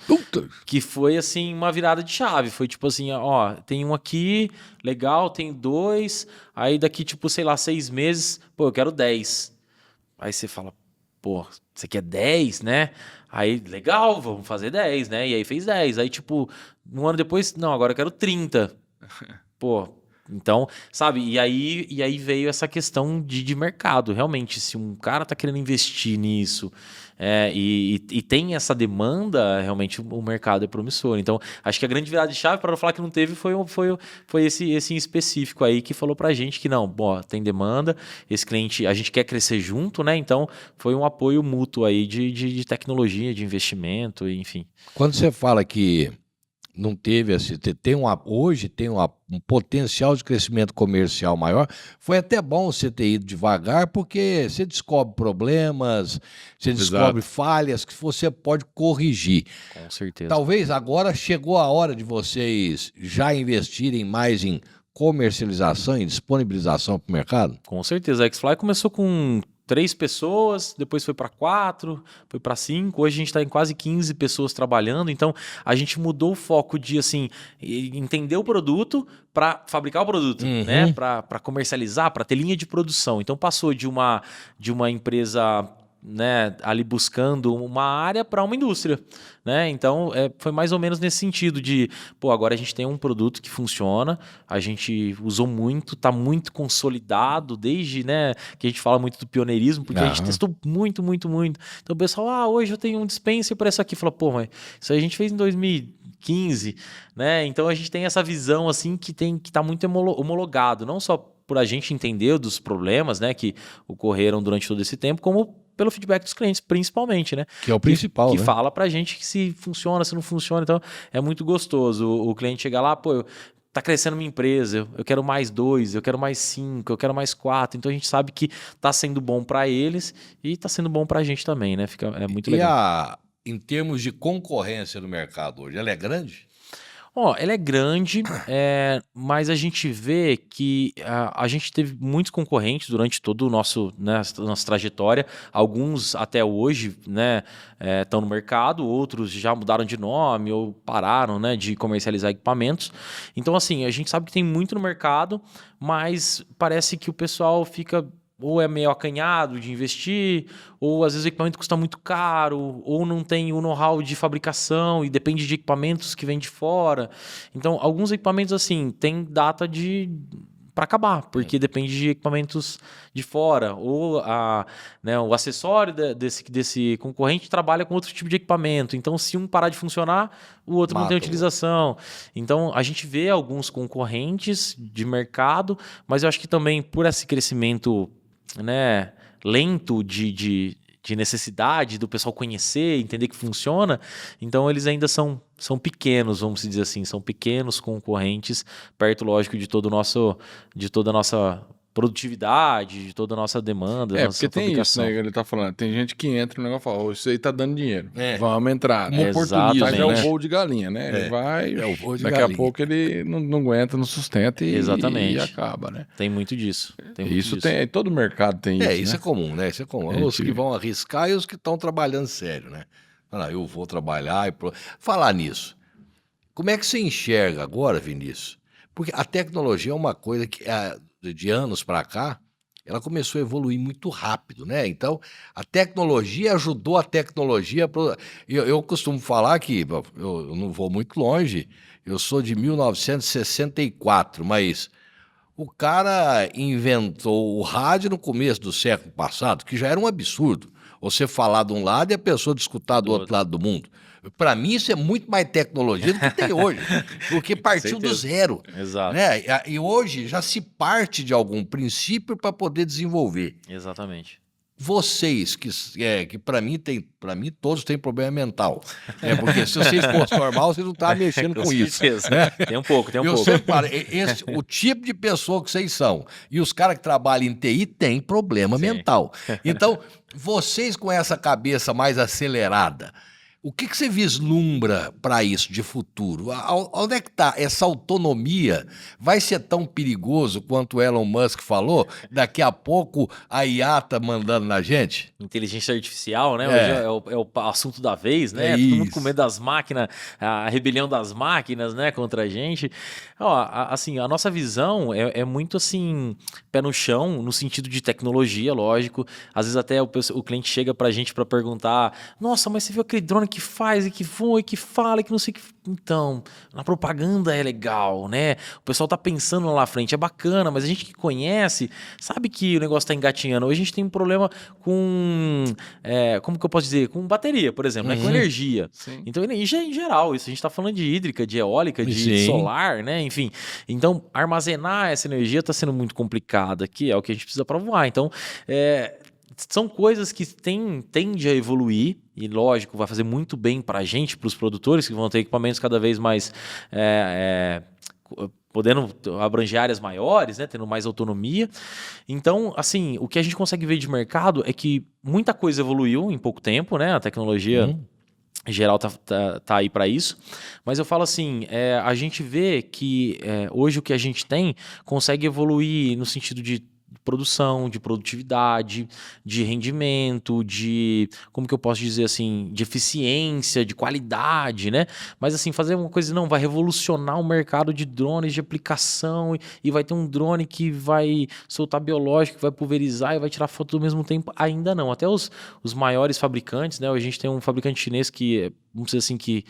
que foi assim uma virada de chave, foi tipo assim, tem um aqui, legal, tem 2, aí daqui tipo, sei lá, 6 meses, pô, eu quero 10. Aí você fala, pô, você quer 10, né? Aí, legal, vamos fazer 10, né? E aí fez 10. Aí, tipo, um ano depois, não, agora eu quero 30. Pô, então, sabe? E aí veio essa questão de mercado. Realmente, se um cara tá querendo investir nisso e tem essa demanda, realmente o mercado é promissor. Então, acho que a grande virada de chave, para não falar que não teve, foi esse em específico aí que falou pra gente que não, tem demanda, esse cliente, a gente quer crescer junto, né? Então, foi um apoio mútuo aí de tecnologia, de investimento, enfim. Quando você fala que não teve assim, hoje tem um potencial de crescimento comercial maior, foi até bom você ter ido devagar, porque você descobre problemas, você descobre falhas que você pode corrigir. Com certeza. Talvez agora chegou a hora de vocês já investirem mais em comercialização e disponibilização para o mercado? Com certeza. A X-Fly começou com 3 pessoas, depois foi para 4, foi para 5, hoje a gente está em quase 15 pessoas trabalhando, então a gente mudou o foco de assim, entender o produto para fabricar o produto, né? Para comercializar, para ter linha de produção. Então passou de uma empresa, né, ali buscando uma área para uma indústria, né? Então foi mais ou menos nesse sentido de, agora a gente tem um produto que funciona, a gente usou muito, está muito consolidado desde, né, que a gente fala muito do pioneirismo, porque a gente testou muito. Então o pessoal, hoje eu tenho um dispenser para isso aqui, fala, mas isso aí a gente fez em 2015, né? Então a gente tem essa visão assim que tá muito homologado, não só por a gente entender dos problemas, né, que ocorreram durante todo esse tempo, como pelo feedback dos clientes, principalmente, né? Que é o principal, que né? fala pra gente que se funciona, se não funciona. Então, é muito gostoso. O cliente chegar lá, tá crescendo minha empresa, eu quero mais 2, eu quero mais 5, eu quero mais 4. Então, a gente sabe que tá sendo bom pra eles e tá sendo bom pra gente também, né? É muito legal. E em termos de concorrência no mercado hoje, ela é grande? Ela é grande, mas a gente vê que a gente teve muitos concorrentes durante todo o nossa trajetória. Alguns até hoje, né, estão no mercado, outros já mudaram de nome ou pararam, né, de comercializar equipamentos. Então, assim, a gente sabe que tem muito no mercado, mas parece que o pessoal fica ou é meio acanhado de investir, ou às vezes o equipamento custa muito caro, ou não tem o know-how de fabricação e depende de equipamentos que vêm de fora. Então, alguns equipamentos, assim, tem data para acabar, porque depende de equipamentos de fora, ou o acessório desse concorrente trabalha com outro tipo de equipamento. Então, se um parar de funcionar, o outro não tem utilização. Então, a gente vê alguns concorrentes de mercado, mas eu acho que também por esse crescimento, né, lento de necessidade do pessoal conhecer, entender que funciona, então eles ainda são pequenos, vamos dizer assim, são pequenos concorrentes, perto, lógico, de toda a nossa produtividade, de toda a nossa demanda, É, nossa porque tem isso, fabricação. né? Que ele tá falando. Tem gente que entra no negócio e fala, isso aí tá dando dinheiro. É. Vamos entrar. Como oportunismo, Mas é o né? voo de galinha, né? Ele vai, é o voo de daqui galinha. a pouco ele não aguenta, não sustenta Exatamente. e acaba, né? Tem muito disso. Tem muito Isso disso. tem, todo mercado tem isso, Isso né? é comum, né? Isso é comum. É, Os que tipo- vão arriscar e os que estão trabalhando sério, né? Eu vou trabalhar e... Falar nisso, como é que você enxerga agora, Vinícius? Porque a tecnologia é uma coisa que, de anos para cá, ela começou a evoluir muito rápido, né? Então, a tecnologia ajudou a tecnologia... Eu costumo falar que, eu não vou muito longe, eu sou de 1964, mas... O cara inventou o rádio no começo do século passado, que já era um absurdo. Você falar de um lado e a pessoa escutar do outro lado do mundo. Para mim, isso é muito mais tecnologia do que tem hoje, porque partiu do certeza. zero. Exato. Né? E hoje já se parte de algum princípio para poder desenvolver. Exatamente. Vocês, que para mim todos têm problema mental. Porque se vocês fossem normal, vocês não estavam mexendo com isso. certeza. Né? Tem um pouco. Eu sempre falo, o tipo de pessoa que vocês são e os caras que trabalham em TI têm problema mental. Então, vocês com essa cabeça mais acelerada, o que você vislumbra para isso de futuro? Onde é que está essa autonomia? Vai ser tão perigoso quanto o Elon Musk falou? Daqui a pouco a IA está mandando na gente? Inteligência artificial, né? É. Hoje é o assunto da vez, né? É Todo mundo isso. com medo das máquinas, a rebelião das máquinas, né? Contra a gente. Ó, assim, a nossa visão é muito assim, pé no chão, no sentido de tecnologia, lógico. Às vezes até o cliente chega pra gente pra perguntar: nossa, mas você viu aquele drone que faz e que voa e que fala e que não sei o que. Então, na propaganda é legal, né? O pessoal tá pensando lá à frente, é bacana, mas a gente que conhece sabe que o negócio tá engatinhando. Hoje a gente tem um problema com, como que eu posso dizer? Com bateria, por exemplo, né? Com energia. Sim. Então, energia em geral, isso a gente tá falando de hídrica, de eólica, de Sim. solar, né? Enfim, então armazenar essa energia tá sendo muito complicada, que é o que a gente precisa para voar. Então, são coisas que tende a evoluir e, lógico, vai fazer muito bem para a gente, para os produtores, que vão ter equipamentos cada vez mais podendo abranger áreas maiores, né, tendo mais autonomia. Então, assim, o que a gente consegue ver de mercado é que muita coisa evoluiu em pouco tempo, né? A tecnologia em geral tá aí para isso. Mas eu falo assim, a gente vê que hoje o que a gente tem consegue evoluir no sentido de produção, de produtividade, de rendimento, de, como que eu posso dizer assim, de eficiência, de qualidade, né? Mas assim, fazer uma coisa, não, vai revolucionar o mercado de drones de aplicação e vai ter um drone que vai soltar biológico, que vai pulverizar e vai tirar foto ao mesmo tempo, ainda não. Até os maiores fabricantes, né? A gente tem um fabricante chinês que, vamos dizer assim, que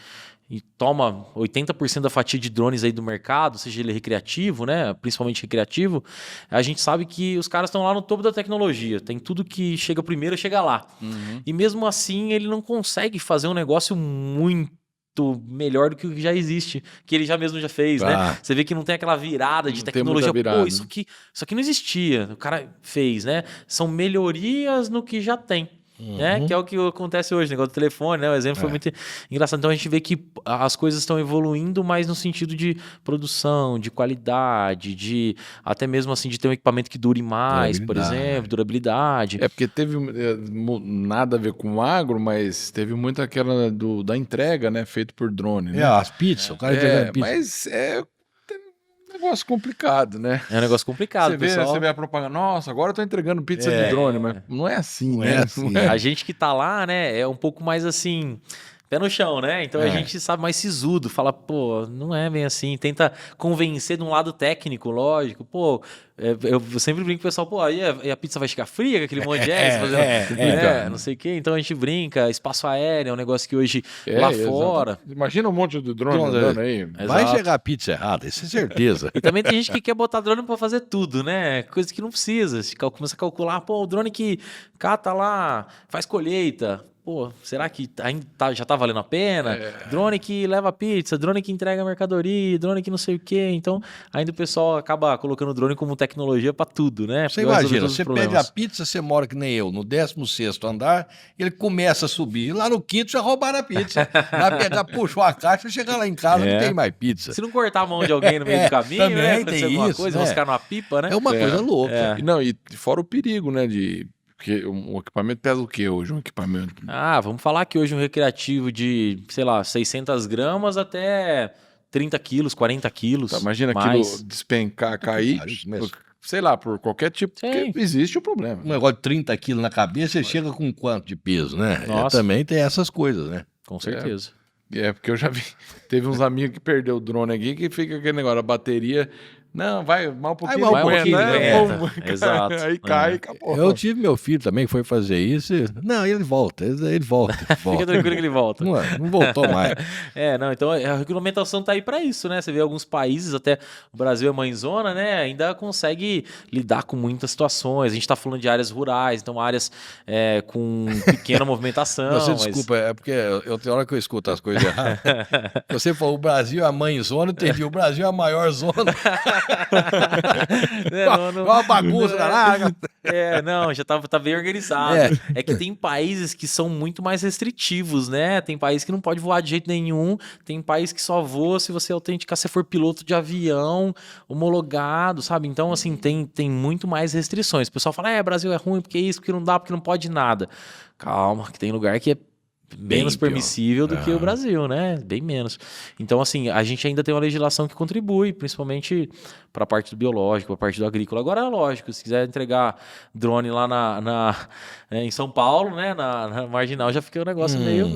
toma 80% da fatia de drones aí do mercado, seja ele recreativo, né? Principalmente recreativo, a gente sabe que os caras estão lá no topo da tecnologia. Tem tudo que chega primeiro, chega lá. E mesmo assim, ele não consegue fazer um negócio muito melhor do que o que já existe, que ele já mesmo já fez, né? Você vê que não tem aquela virada de tecnologia. Pô, isso aqui não existia. O cara fez, né? São melhorias no que já tem. Né? Que é o que acontece hoje, o negócio do telefone, né? O exemplo foi muito engraçado. Então a gente vê que as coisas estão evoluindo mais no sentido de produção, de qualidade, de até mesmo assim de ter um equipamento que dure mais, por exemplo, durabilidade. Porque teve nada a ver com o agro, mas teve muito aquela da entrega, né? Feito por drone, né? As pizzas, o cara entregando pizza. Mas um negócio complicado, né? É um negócio complicado, pessoal. Você vê a propaganda, nossa, agora eu tô entregando pizza de drone, mas não é assim, não né? é assim. A gente que tá lá, né, é um pouco mais assim, pé no chão, né? Então a gente sabe mais sisudo, fala, pô, não é bem assim, tenta convencer de um lado técnico, lógico, pô, eu sempre brinco com o pessoal, pô, aí a pizza vai ficar fria com aquele monte de não sei o quê, então a gente brinca, espaço aéreo é um negócio que hoje lá fora... Imagina um monte de drone andando aí. Vai chegar a pizza errada, isso é certeza. E também tem gente que quer botar drone pra fazer tudo, né? Coisa que não precisa. Você começa a calcular, pô, o drone que cata lá, faz colheita. pô, será que ainda já tá valendo a pena? Drone que leva pizza, drone que entrega mercadoria, drone que não sei o quê. Então, ainda o pessoal acaba colocando o drone como tecnologia para tudo, né? Você Porque vai resolver imagina, todos os você pede problemas. a pizza, você mora que nem eu, no 16º andar, ele começa a subir. E lá no quinto já roubaram a pizza. Vai pegar, puxou a caixa, chegar lá em casa, não tem mais pizza. Se não cortar a mão de alguém no meio do caminho, também né? Acontecer tem alguma isso, coisa, né? vão ficar numa pipa, né? É uma coisa louca. Não, e fora o perigo, né? Porque um equipamento pesa o quê hoje? Um equipamento. Ah, vamos falar que hoje um recreativo de, sei lá, 600 gramas até 30 quilos, 40 quilos. Tá, imagina mais. aquilo despencar, cair, Isso mesmo. sei lá, por qualquer tipo. Sim. Porque existe o problema. Um negócio de 30 quilos na cabeça, você chega com quanto de peso, né? Nossa. Também tem essas coisas, né? Com certeza. Porque eu já vi. Teve uns amigos que perdeu o drone aqui que fica aquele negócio, a bateria. Não, vai mal um pouquinho. mal um pouquinho, aguenta. Vamos, Exato. Aí cai e É. acabou. Eu tive meu filho também, foi fazer isso. Não, ele volta, ele volta. Fica tranquilo que ele volta. Não voltou mais. Não, então a regulamentação tá aí para isso, né? Você vê alguns países, até o Brasil é mãezona, né? Ainda consegue lidar com muitas situações. A gente tá falando de áreas rurais, então áreas com pequena movimentação. Você mas... desculpa, é porque eu tenho hora que eu escuto as coisas erradas. Você falou, o Brasil é a mãe zona, eu entendi, o Brasil é a maior zona. Uma bagunça danada. Não, já tá bem organizado. É que tem países que são muito mais restritivos, né? Tem país que não pode voar de jeito nenhum, tem país que só voa se você autenticar, se for piloto de avião, homologado, sabe? Então, assim, tem muito mais restrições. O pessoal fala, Brasil é ruim, porque isso, porque não dá, porque não pode nada. Calma, que tem lugar que é menos permissível do que o Brasil, né? Bem menos. Então, assim, a gente ainda tem uma legislação que contribui, principalmente para a parte do biológico, para a parte do agrícola. Agora, é lógico, se quiser entregar drone lá em São Paulo, né? Na Marginal, já fica um negócio meio...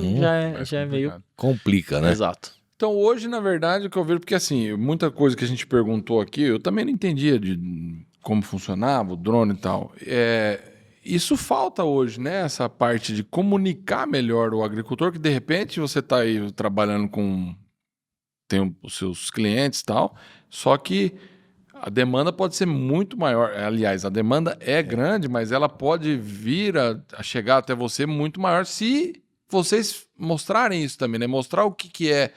Já é meio... Complica, né? Exato. Então, hoje, na verdade, o que eu vejo, porque assim, muita coisa que a gente perguntou aqui, eu também não entendia de como funcionava o drone e tal. Isso falta hoje, né? Essa parte de comunicar melhor o agricultor, que de repente você está aí trabalhando tem os seus clientes e tal, só que a demanda pode ser muito maior. Aliás, a demanda é grande, mas ela pode vir a chegar até você muito maior se vocês mostrarem isso também, né? Mostrar o que é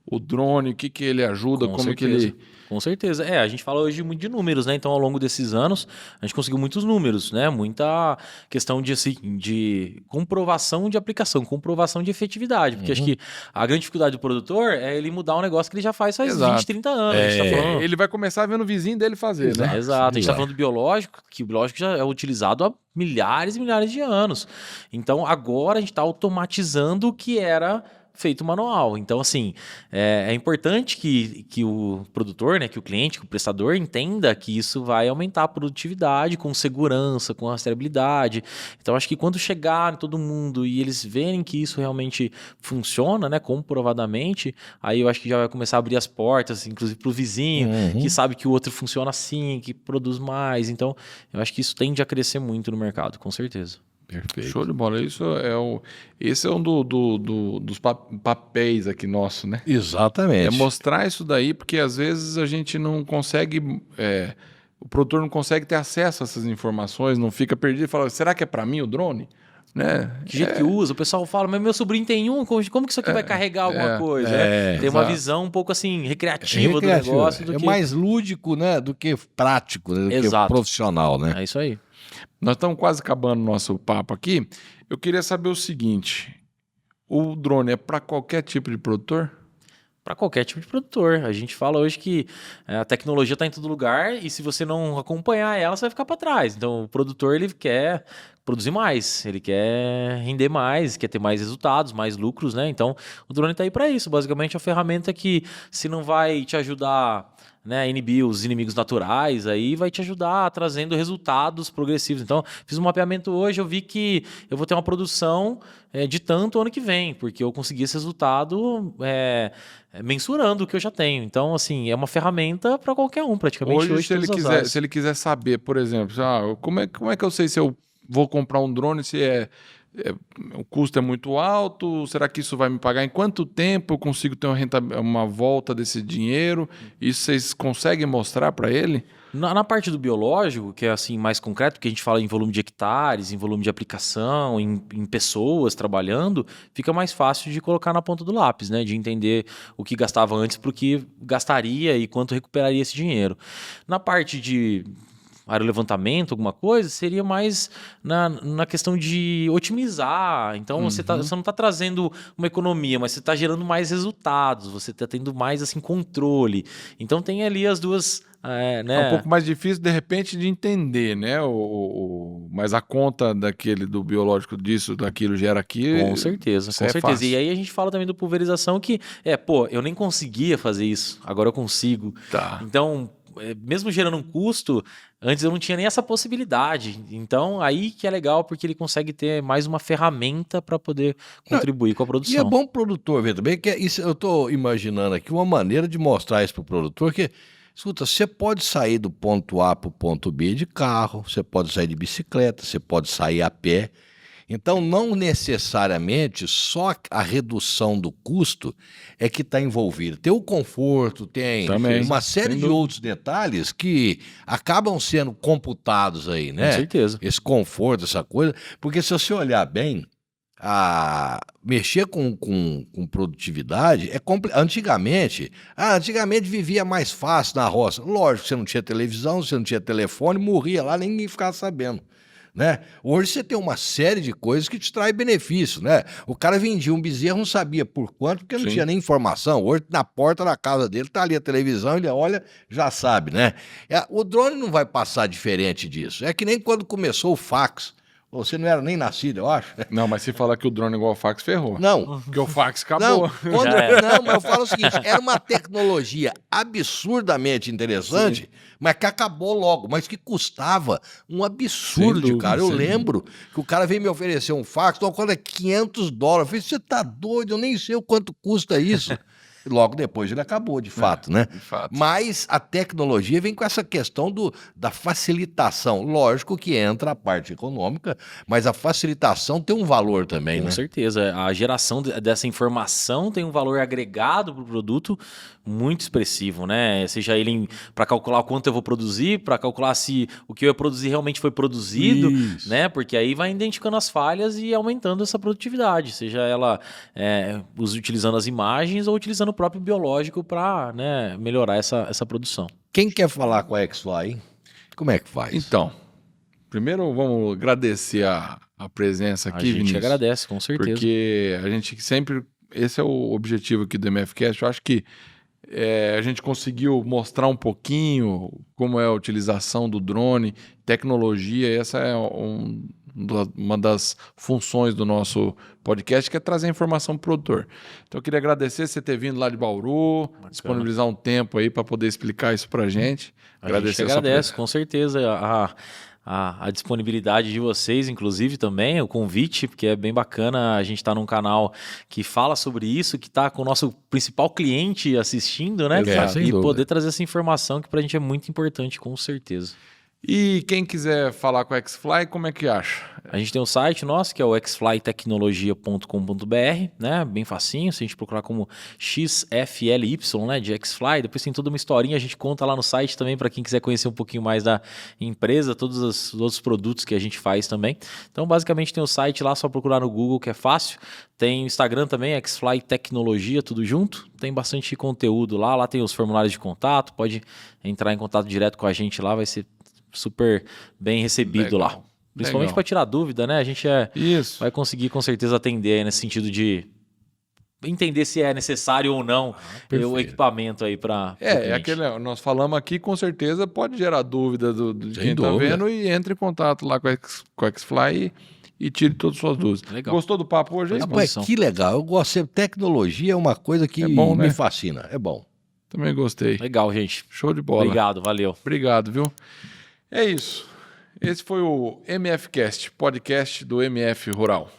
o drone, o que ele ajuda, Com como certeza. que ele... Com certeza. A gente fala hoje muito de números, né? Então, ao longo desses anos, a gente conseguiu muitos números, né? Muita questão de comprovação de aplicação, comprovação de efetividade. Porque acho que a grande dificuldade do produtor é ele mudar um negócio que ele já faz Exato. 20, 30 anos. A gente tá falando... Ele vai começar vendo o vizinho dele fazer, né? Exato. A gente está falando do biológico, que o biológico já é utilizado há milhares e milhares de anos. Então, agora a gente está automatizando o que era feito manual. Então, assim, é importante que o produtor, né, que o cliente, que o prestador entenda que isso vai aumentar a produtividade com segurança, com rastreabilidade. Então, acho que quando chegar em todo mundo e eles verem que isso realmente funciona, né, comprovadamente, aí eu acho que já vai começar a abrir as portas, inclusive para o vizinho, que sabe que o outro funciona assim, que produz mais. Então, eu acho que isso tende a crescer muito no mercado, com certeza. Perfeito. Show de bola. Esse é um dos papéis aqui nosso, né? Exatamente. É mostrar isso daí, porque às vezes a gente não consegue... o produtor não consegue ter acesso a essas informações, não fica perdido e fala, será que é para mim o drone? Né? Que jeito que usa? O pessoal fala, mas meu sobrinho tem um, como que isso aqui vai carregar alguma coisa? Tem uma visão um pouco assim, recreativa do negócio. É mais lúdico, né, do que prático, né, do que profissional, né? É isso aí. Nós estamos quase acabando o nosso papo aqui. Eu queria saber o seguinte, o drone é para qualquer tipo de produtor? Para qualquer tipo de produtor. A gente fala hoje que a tecnologia está em todo lugar e se você não acompanhar ela, você vai ficar para trás. Então, o produtor ele quer produzir mais, ele quer render mais, quer ter mais resultados, mais lucros, né? Então, o drone está aí para isso. Basicamente, é uma ferramenta que, se não vai te ajudar, né, a inibir os inimigos naturais, aí vai te ajudar trazendo resultados progressivos. Então, fiz um mapeamento hoje, eu vi que eu vou ter uma produção de tanto ano que vem, porque eu consegui esse resultado mensurando o que eu já tenho. Então, assim, é uma ferramenta para qualquer um, praticamente. Hoje se ele quiser saber, por exemplo, como é que eu sei se eu vou comprar um drone, se o custo é muito alto, será que isso vai me pagar? Em quanto tempo eu consigo ter uma volta desse dinheiro? Isso vocês conseguem mostrar para ele? Na parte do biológico, que é assim mais concreto, porque a gente fala em volume de hectares, em volume de aplicação, em pessoas trabalhando, fica mais fácil de colocar na ponta do lápis, né? De entender o que gastava antes para o que gastaria e quanto recuperaria esse dinheiro. Na parte de aerolevantamento, alguma coisa, seria mais na questão de otimizar. Então, você não está trazendo uma economia, mas você está gerando mais resultados, você está tendo mais assim, controle. Então, tem ali as duas... É né? um pouco mais difícil, de repente, de entender, né? Mas a conta do biológico disso, daquilo, gera aquilo. Com certeza, com certeza. Fácil. E aí a gente fala também do pulverização que, eu nem conseguia fazer isso, agora eu consigo. Tá. Então, mesmo gerando um custo, antes eu não tinha nem essa possibilidade. Então, aí que é legal, porque ele consegue ter mais uma ferramenta para poder contribuir com a produção. E é bom o produtor ver também, que isso, eu estou imaginando aqui uma maneira de mostrar isso para o produtor, que, escuta, você pode sair do ponto A para o ponto B de carro, você pode sair de bicicleta, você pode sair a pé. Então, não necessariamente só a redução do custo é que está envolvida. Tem o conforto, tem Também, uma série de outros detalhes que acabam sendo computados aí, né? Com certeza. Esse conforto, essa coisa. Porque se você olhar bem, mexer com produtividade é antigamente vivia mais fácil na roça. Lógico, você não tinha televisão, você não tinha telefone, morria lá, ninguém ficava sabendo. Né? Hoje você tem uma série de coisas que te traz benefício, né? O cara vendia um bezerro, não sabia por quanto, porque não tinha nem informação. Hoje, na porta da casa dele, tá ali a televisão, ele olha, já sabe, né? O drone não vai passar diferente disso. É que nem quando começou o fax. Você não era nem nascido, eu acho. Não, mas se falar que o drone é igual ao fax, ferrou. Não. Porque o fax acabou. Não, mas eu falo o seguinte, era uma tecnologia absurdamente interessante, mas que acabou logo, mas que custava um absurdo, Sem dúvida, cara. Eu sem lembro que o cara veio me oferecer um fax, então quando é $500, eu falei, você tá doido, eu nem sei o quanto custa isso. Logo depois ele acabou, de fato, né? De fato. Mas a tecnologia vem com essa questão da facilitação. Lógico que entra a parte econômica, mas a facilitação tem um valor também, Com né? certeza. A geração dessa informação tem um valor agregado para o produto muito expressivo, né? Seja ele para calcular o quanto eu vou produzir, para calcular se o que eu ia produzir realmente foi produzido, né? Porque aí vai identificando as falhas e aumentando essa produtividade, seja ela utilizando as imagens ou utilizando o próprio biológico para, né, melhorar essa produção. Quem quer falar com a X-Fly, hein? Como é que faz? Então, primeiro vamos agradecer a presença aqui, A gente Vinícius. agradece, com certeza. Porque a gente sempre... Esse é o objetivo aqui do MFcast. Eu acho que a gente conseguiu mostrar um pouquinho como é a utilização do drone, tecnologia. Essa é uma das funções do nosso podcast, que é trazer informação para o produtor. Então eu queria agradecer você ter vindo lá de Bauru, disponibilizar um tempo aí para poder explicar isso para a gente. Agradecer, agradece, com certeza, a disponibilidade de vocês, inclusive também, o convite, porque é bem bacana a gente estar num canal que fala sobre isso, que está com o nosso principal cliente assistindo, né? Sem e dúvida. poder trazer essa informação que para a gente é muito importante, com certeza. E quem quiser falar com a X-Fly, como é que acha? A gente tem um site nosso, que é o xflytecnologia.com.br, né? Bem facinho, se a gente procurar como XFLY, né? De X-Fly, depois tem toda uma historinha, a gente conta lá no site também para quem quiser conhecer um pouquinho mais da empresa, todos os outros produtos que a gente faz também. Então, basicamente tem o site lá, só procurar no Google, que é fácil. Tem o Instagram também, XFly Tecnologia, tudo junto. Tem bastante conteúdo lá tem os formulários de contato, pode entrar em contato direto com a gente lá, vai ser super bem recebido lá. Principalmente para tirar dúvida, né? A gente vai conseguir com certeza atender nesse sentido de entender se é necessário ou não o equipamento aí para nós falamos aqui, com certeza pode gerar dúvida de quem está vendo, e entre em contato lá com a X-Fly e tire todas as suas dúvidas. Legal. Gostou do papo hoje? Rapaz, que legal. Eu gosto de tecnologia, é uma coisa que me fascina. É bom. Também gostei. Legal, gente. Show de bola. Obrigado, valeu. Obrigado, viu? É isso. Esse foi o MFcast, podcast do MF Rural.